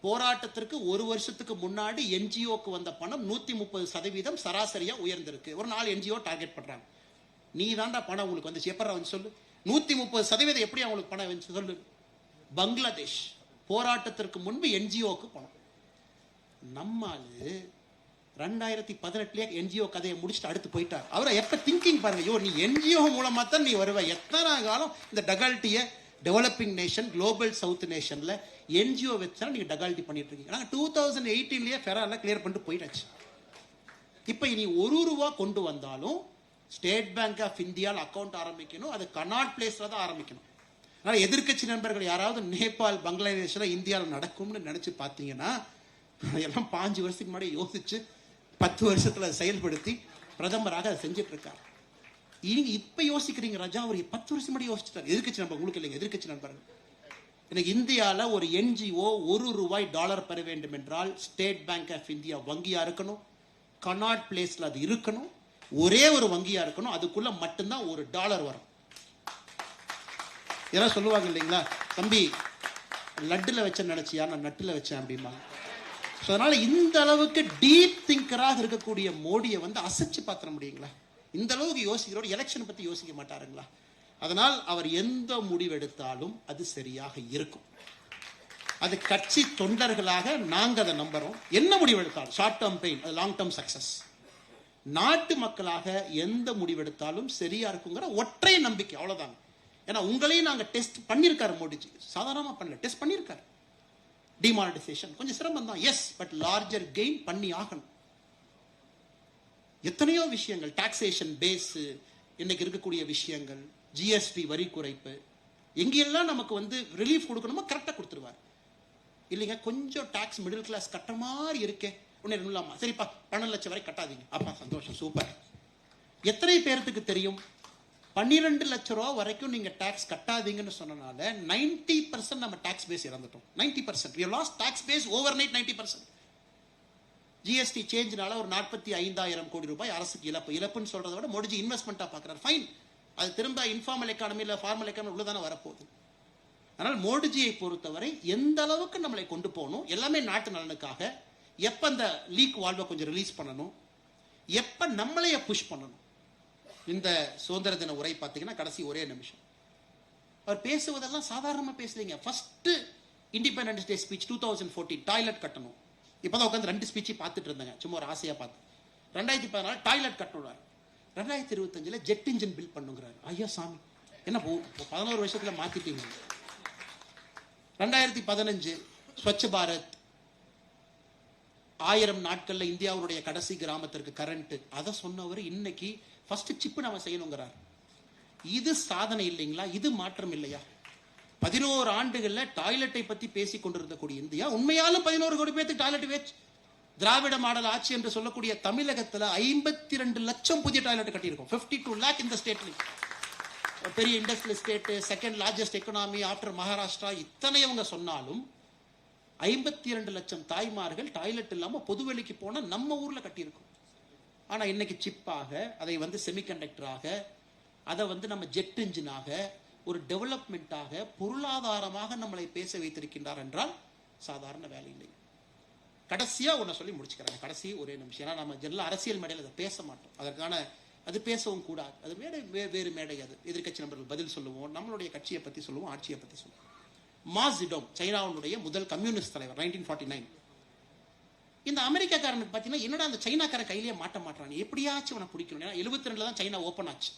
போராட்டத்திற்கு 1 வருஷத்துக்கு முன்னாடி என்ஜிஓக்கு வந்த பணம் 130% சராசரியா உயர்ந்திருக்கு. ஒரு 4 என்ஜிஓ டார்கெட் பண்றாங்க. நீ தாண்டா பணம் உங்களுக்கு வந்துச்சு, எப்படா வந்து சொல்லு. 130% எப்படி அவங்களுக்கு பணம் வந்து சொல்லு. பங்களாதேஷ் போராட்டத்திற்கு முன்பு என்ஜிஓக்கு பணம். நம்மாலு 2018 என்ஜிஓ கதையை முடிச்சுட்டு அடுத்து போயிட்டார். அவரை எப்ப திங்கிங் பாருங்க, ஐயோ நீ என்ஜிஓ மூலமா தான் நீ வருவ. எத்தனை காலம் இந்த டகால்ட்டிய டெவலப்பிங் நேஷன், குளோபல் சவுத் நேஷன்ல என்ஜிஓ வச்சா நீங்க டகால்ட்டி பண்ணிட்டு இருக்கீங்க. நாங்க 2018 ஃபெரால கிளியர் பண்ணிட்டு போயிட்டாச்சு. இப்ப இனி 1 ரூபா கொண்டு வந்தாலும் ஸ்டேட் பேங்க் ஆஃப் இந்தியாவில் அக்கௌண்ட் ஆரம்பிக்கணும். அது கனாட் பிளேஸ்ல தான் ஆரம்பிக்கணும். அதனால எதிர்கட்சி நண்பர்கள் யாராவது நேபாள், பங்களாதேஷ்ல இந்தியாவில் நடக்கும்னு நினைச்சு பார்த்தீங்கன்னா, எல்லாம் 5 வருஷத்துக்கு முன்னாடி யோசிச்சு 10 வருஷத்துல செயல்படுத்தி பிரதமராக அதை செஞ்சுட்டு இருக்காரு. நீங்க இப்ப யோசிக்கிறீங்க ராஜா, அவர் 10 வருஷம் முன்னாடி யோசிச்சுட்டார். எதிர்கட்சி நண்பர் உங்களுக்கு இல்லைங்க, எதிர்கட்சி நண்பர்கள். எனக்கு இந்தியாவில் ஒரு என்ஜிஓ $1 பெற வேண்டும் என்றால் ஸ்டேட் பேங்க் ஆஃப் இந்தியா வங்கியா இருக்கணும், கனாட் பிளேஸ்ல அது இருக்கணும், ஒரே ஒரு வங்கியா இருக்கணும். அதுக்குள்ள மட்டும்தான் $1 வரும். யாராவது சொல்லுவாங்க இல்லைங்களா, தம்பி லட்டுல வச்ச நினைச்சியா, நான் நட்டுல வச்சேன் அப்படிமா. அதனால இந்த அளவுக்கு டீப் திங்கராக இருக்கக்கூடிய மோடியை வந்து அசைச்சு பார்த்துட முடியுங்களா? இந்த அளவுக்கு யோசிக்கிறோட எலெக்ஷன் பத்தி யோசிக்க மாட்டாருங்களா? அதனால் அவர் எந்த முடிவெடுத்தாலும் அது சரியாக இருக்கும். அது கட்சி தொண்டர்களாக நாங்க அதை நம்புறோம். என்ன முடிவெடுத்தாலும் ஷார்ட் டேர்ம் பெயின், அது லாங் டேர்ம் சக்சஸ். நாட்டு மக்களாக எந்த முடிவெடுத்தாலும் சரியா இருக்குங்கிற ஒற்றை நம்பிக்கை, அவ்வளவுதான். ஏன்னா உங்களையும் நாங்க டெஸ்ட் பண்ணிருக்காரு மோடிஜி, சாதாரணமா பண்ணல, டெஸ்ட் பண்ணிருக்காரு. டிமானிட்டைசேஷன் கொஞ்சம் சிரமம் தான், எஸ், பட் லார்ஜர் கெயின் பண்ணி ஆகணும். எத்தனையோ விஷயங்கள், டாக்ஸேஷன் பேஸ், இன்னைக்கு இருக்கக்கூடிய விஷயங்கள், ஜிஎஸ்டி வரி குறைப்பு, எங்கெல்லாம் நமக்கு வந்து ரிலீஃப் கொடுக்கணுமோ கரெக்டா கொடுத்துருவார். இல்லைங்க கொஞ்சம் டாக்ஸ் மிடில் கிளாஸ் கட்டுற மாதிரி இருக்கே, ஒன்னு இல்லாமா, சரிப்பா 12 லட்சம் வரை கட்டாதீங்க, அப்பா சந்தோஷம், சூப்பர். எத்தனை பேருக்கு தெரியும் 12 லட்சம் ரூபா வரைக்கும் நீங்க டாக்ஸ் கட்டாதீங்கன்னு சொன்னனால 90% நம்ம டாக்ஸ் பேஸ் இறந்துட்டோம். 90% we have lost tax base overnight. 90% GST சேஞ்ச்னால ஒரு 45,000 கோடி ரூபாய் அரசுக்கு இழப்பு. இழப்புன்னு சொல்றதை விட மோடிஜி இன்வெஸ்ட்மெண்டா பாக்குறாரு, ஃபைன். அது திரும்ப இன்ஃபார்மல் எக்கானமி இல்ல ஃபார்மல் எக்கானமி உள்ளதான வரப்போகுது. அதனால் மோடிஜியை பொறுத்தவரை எந்த அளவுக்கு நம்மளை கொண்டு போகணும், எல்லாமே நாட்டு நலனுக்காக. எப்ப அந்த லீக் வால்வை கொஞ்சம் ரிலீஸ் பண்ணணும், எப்ப நம்மளைய புஷ் பண்ணணும். இந்த சுதந்திர தின உரை பார்த்தீங்கன்னா கடைசி ஒரே நிமிஷம் அவர் பேசுவதெல்லாம் சாதாரணமா பேசுறீங்க. First independence day speech 2014 toilet கட்டணும். இப்பதான் உட்காந்து 2 ஸ்பீச் பார்த்துட்டு இருந்தாங்க, சும்மா ஒரு ஆசையா பார்த்து. 2014 டாய்லெட் கட்டணும். 2025 ஜெட் இன்ஜின் பில் பண்ணுங்கிறாரு. ஐயா சாமி, என்ன 11 வருஷத்துல மாத்திட்டீங்க. 2015 ஸ்வச்ச பாரத், 1000 நாட்கள்ல இந்தியாவுடைய கடைசி கிராமத்திற்கு கரண்ட், அதை சொன்னவர் இன்னைக்கு ஃபர்ஸ்ட் சிப் நம்ம செய்யணுங்கிறார். இது சாதனை இல்லைங்களா? இது மாற்றம் இல்லையா? 11 ஆண்டுகள்ல டாய்லெட்டை பத்தி பேசிக் கொண்டிருந்தக்கூடிய இந்தியா உண்மையாலும் 11 கோடி பேருக்கு டாய்லெட் வேச்சு. திராவிட மாடல் ஆட்சி என்று சொல்லக்கூடிய தமிழகத்துல 52 லட்சம் புதிய டாய்லெட் கட்டியிருக்கோம். 52 lakh இந்த ஸ்டேட்ல. பெரிய industrial state, second largest economy after Maharashtra. இத்தனை அவங்க சொன்னாலும் 52 லட்சம் தாய்மார்கள் டாய்லெட் இல்லாம பொதுவெளிக்கு போனா நம்ம ஊர்ல கட்டியிருக்கோம். ஆனா இன்னைக்கு சிப்பாக, அதை வந்து செமிகண்டக்டராக, அதை வந்து நம்ம ஜெட் இன்ஜினாக, ஒரு டெவலப்மெண்டாக, பொருளாதாரமாக நம்மளை பேச வைத்திருக்கின்றார் என்றால் சாதாரண வேலை இல்லை. கடைசியா ஒன்ன சொல்லி முடிச்சுக்கிறாங்க, கடைசி ஒரே நிமிஷம். ஏன்னா நம்ம ஜெனரல் அரசியல் மேடையில் அதை பேச மாட்டோம், அதற்கான அது பேசவும் கூடாது. அது மேடை வேறு மேடை. அது எதிர்கட்சி நண்பர்கள் பதில் சொல்லுவோம், நம்மளுடைய கட்சியை பத்தி சொல்லுவோம், ஆட்சியை பத்தி சொல்லுவோம். மா ஜெடோங் சைனாவுடைய முதல் கம்யூனிஸ்ட் தலைவர் 1949. இந்த அமெரிக்காக்காரனுக்கு பார்த்தீங்கன்னா என்னடா அந்த சைனாக்காரன் கையிலேயே மாட்ட மாட்டான், எப்படியாச்சும் அவனை பிடிக்கணும். ஏன்னா 72 தான் சைனா ஓப்பன் ஆச்சு.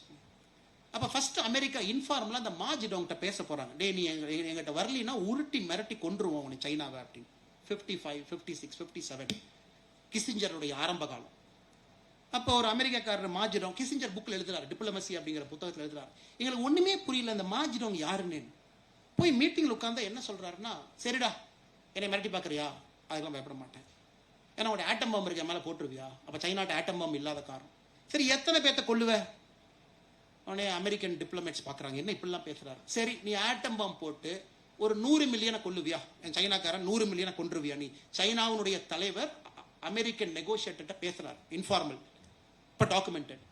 அப்ப ஃபர்ஸ்ட் அமெரிக்கா இன்ஃபார்மலா அந்த மா ஜெடோங்கிட்ட பேச போறாங்க. டே நீ எங்கிட்ட வரலினா உருட்டி மிரட்டி கொன்றுவோம் உன்னை சைனாவை அப்படின்னு. 55, 56, 57 கிசிஞ்சருடைய ஆரம்ப காலம். அப்போ ஒரு அமெரிக்காக்காரர் மா ஜெடோங் கிசிஞ்சர் புக்ல எழுதுறாரு, டிப்ளமசி அப்படிங்கிற புத்தகத்தில் எழுதுறாரு. எங்களுக்கு ஒண்ணுமே புரியல இந்த மா ஜெடோங் யாருன்னு. போய் மீட்டிங்ல உட்கார்ந்தா என்ன சொல்றாருன்னா, சரிடா என்னை மிரட்டி பாக்குறியா, அதெல்லாம் பயப்பட மாட்டேன். ஏன்னா உடைய ஆட்டம் பாம்பு இருக்க மேல போட்டுருவியா, அப்ப சைனாட்ட ஆட்டம் பாம்பு இல்லாத காரணம். சரி எத்தனை பேர்த்த கொள்ளுவ, அவனே அமெரிக்கன் டிப்ளமேட்ஸ் பார்க்குறாங்க, என்ன இப்படிலாம் பேசுறாரு. சரி, நீ ஆட்டம் பாம் போட்டு ஒரு 100 மில்லியனை கொல்லுவியா? என் சைனாக்காரன் 100 மில்லியனை கொன்றுவியா? நீ சைனாவுடைய தலைவர் அமெரிக்கன் நெகோசியேட்டர்கிட்ட பேசுறாரு, இன்ஃபார்மல், இப்போ டாக்குமெண்டட்.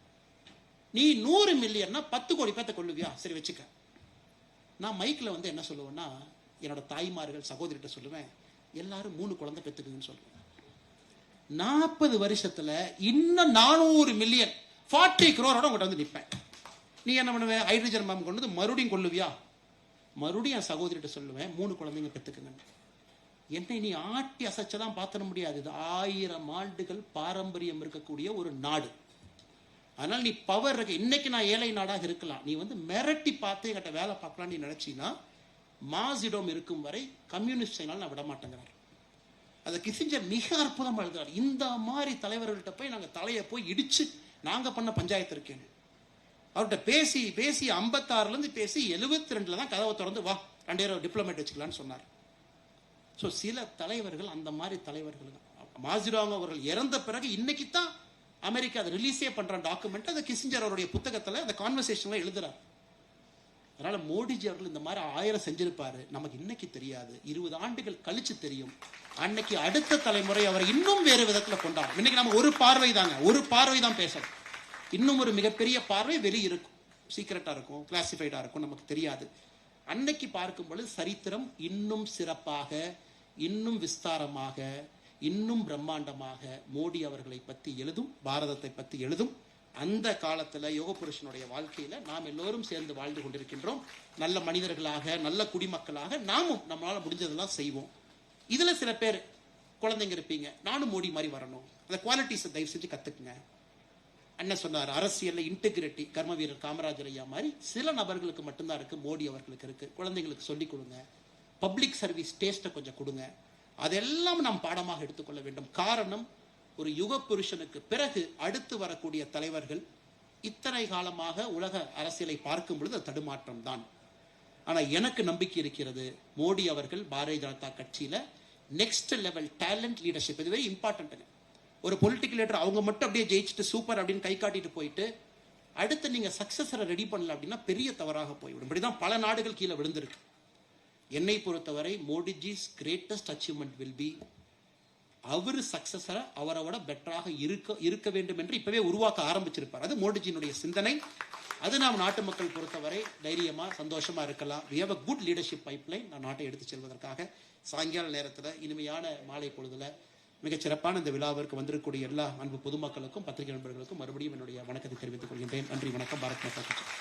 நீ 100 மில்லியன்னா 10 கோடி பேர்த்த கொல்லுவியா? சரி வச்சுக்க. நான் மைக்கில் வந்து என்ன சொல்லுவேன்னா, என்னோட தாய்மார்கள் சகோதரிட்ட சொல்லுவேன், எல்லாரும் 3 குழந்தை பெற்றுக்குங்கன்னு சொல்லுவேன். 40 வருஷத்துல இன்னும் 400 மில்லியன் 40 crore உங்கள்கிட்ட வந்து நிற்பேன். நீ என்ன பண்ணுவேன்? ஹைட்ரஜன் பாம் கொண்டு வந்து மறுபடியும் கொல்லுவியா? மறுபடியும் என் சகோதரிட்ட சொல்லுவேன், 3 குழந்தைங்க பெற்றுக்குங்க. என்னை நீ ஆட்டி அசைச்செல்லாம் பார்த்துட முடியாது. இது 1000 ஆண்டுகள் பாரம்பரியம் இருக்கக்கூடிய ஒரு நாடு. அதனால நீ பவர் இருக்க. இன்னைக்கு நான் ஏழை நாடாக இருக்கலாம், நீ வந்து மிரட்டி பார்த்து என்கிட்ட வேலை பார்க்கலாம் நீ நினைச்சின்னா, மாசிடம் இருக்கும் வரை கம்யூனிஸ்ட் சைனால நான் விட மாட்டேங்கிறார். அதை கிசிஞ்சர் மிக அற்புதமாக எழுதுறாரு. இந்த மாதிரி தலைவர்கள்ட்ட போய் நாங்கள் தலையை போய் இடிச்சு நாங்கள் பண்ண பஞ்சாயத்து இருக்கேன். அவர்கிட்ட பேசி பேசி 56லேருந்து பேசி 72 தான் கதவை திறந்து வா 2000 டிப்ளமேட் வச்சுக்கலான்னு சொன்னார். ஸோ சில தலைவர்கள் அந்த மாதிரி தலைவர்கள் தான். மாசிடாங் அவர்கள் இறந்த பிறகு இன்னைக்கு தான் அமெரிக்கா அதை ரிலீஸே பண்ற டாக்குமெண்ட், அதை கிசிஞ்சர் அவருடைய புத்தகத்தில் அந்த கான்வர்சேஷன்ல எழுதுறாரு. அதனால மோடிஜி அவர்கள் இந்த மாதிரி 1000 செஞ்சிருப்பாரு, நமக்கு இன்னைக்கு தெரியாது, 20 ஆண்டுகள் கழிச்சு தெரியும். அன்னைக்கு அடுத்த தலைமுறை அவரை இன்னும் வேறு விதத்தில் கொண்டாடும். இன்னைக்கு நம்ம ஒரு பார்வை தாங்க, ஒரு பார்வை தான் பேசணும். இன்னும் ஒரு மிகப்பெரிய பார்வை வெளியே இருக்கும், சீக்கிரட்டா இருக்கும், கிளாசிஃபைடா இருக்கும், நமக்கு தெரியாது. அன்னைக்கு பார்க்கும் பொழுது சரித்திரம் இன்னும் சிறப்பாக, இன்னும் விஸ்தாரமாக, இன்னும் பிரம்மாண்டமாக மோடி அவர்களை பற்றி எழுதும், பாரதத்தை பற்றி எழுதும். அந்த காலத்தில் யோக புருஷனுடைய வாழ்க்கையில நாம் எல்லோரும் சேர்ந்து வாழ்ந்து கொண்டிருக்கின்றோம். நல்ல மனிதர்களாக, நல்ல குடிமக்களாக நாமும் நம்மளால முடிஞ்சதெல்லாம் செய்வோம். இதுல சில பேர் குழந்தைங்க இருப்பீங்க, நானும் மோடி மாதிரி வரணும், அந்த குவாலிட்டிஸை தயவு செஞ்சு கத்துக்குங்க. அண்ணன் சொன்னார், அரசியல்ல இன்டெகிரிட்டி, கர்ம வீரர் காமராஜர் ஐயா மாதிரி சில நபர்களுக்கு மட்டும்தான் இருக்கு, மோடி அவர்களுக்கு இருக்கு. குழந்தைங்களுக்கு சொல்லிக் கொடுங்க, பப்ளிக் சர்வீஸ் டேஸ்ட்டை கொஞ்சம் கொடுங்க. அதெல்லாம் நாம் பாடமாக எடுத்துக்கொள்ள வேண்டும். காரணம், ஒரு யுக புருஷனுக்கு பிறகு அடுத்து வரக்கூடிய தலைவர்கள் இத்தனை காலமாக உலக அரசியலை பார்க்கும் பொழுது அது தடுமாற்றம் தான். ஆனா எனக்கு நம்பிக்கை இருக்கிறது, மோடி அவர்கள் பாரதிய ஜனதா கட்சியில நெக்ஸ்ட் லெவல் டேலண்ட் லீடர்ஷிப், இது வெரி இம்பார்ட்டன்ட். ஒரு பொலிட்டிக்கல் லீடர் அவங்க மட்டும் அப்படியே ஜெயிச்சுட்டு சூப்பர் அப்படின்னு கை காட்டிட்டு போயிட்டு அடுத்து நீங்க சக்சஸரை ரெடி பண்ணல அப்படின்னா பெரிய தவறாக போய்விடும். இப்படிதான் பல நாடுகள் கீழே விழுந்திருக்கு. என்னை பொறுத்தவரை Modiji's greatest achievement will be, அவர் சக்சஸரை அவரை விட பெட்டராக இருக்க வேண்டும் என்று இப்பவே உருவாக்க ஆரம்பிச்சிருப்பார். அது மோடிஜியினுடைய சிந்தனை. அது நாம் நாட்டு மக்கள் பொறுத்தவரை தைரியமா சந்தோஷமா இருக்கலாம். we have a good leadership pipeline. நான் நாட்டை எடுத்து செல்வதற்காக சாயங்கால நேரத்தில் இனிமையான மாலை பொழுதுல மிகச் சிறப்பான இந்த விழாவிற்கு வந்திருக்கக்கூடிய எல்லா அன்பு பொதுமக்களுக்கும் பத்திரிகை நண்பர்களுக்கும் மறுபடியும் என்னுடைய வணக்கத்தை தெரிவித்துக் கொள்கின்றேன். நன்றி, வணக்கம். பாரத் மாதா கி ஜெய்.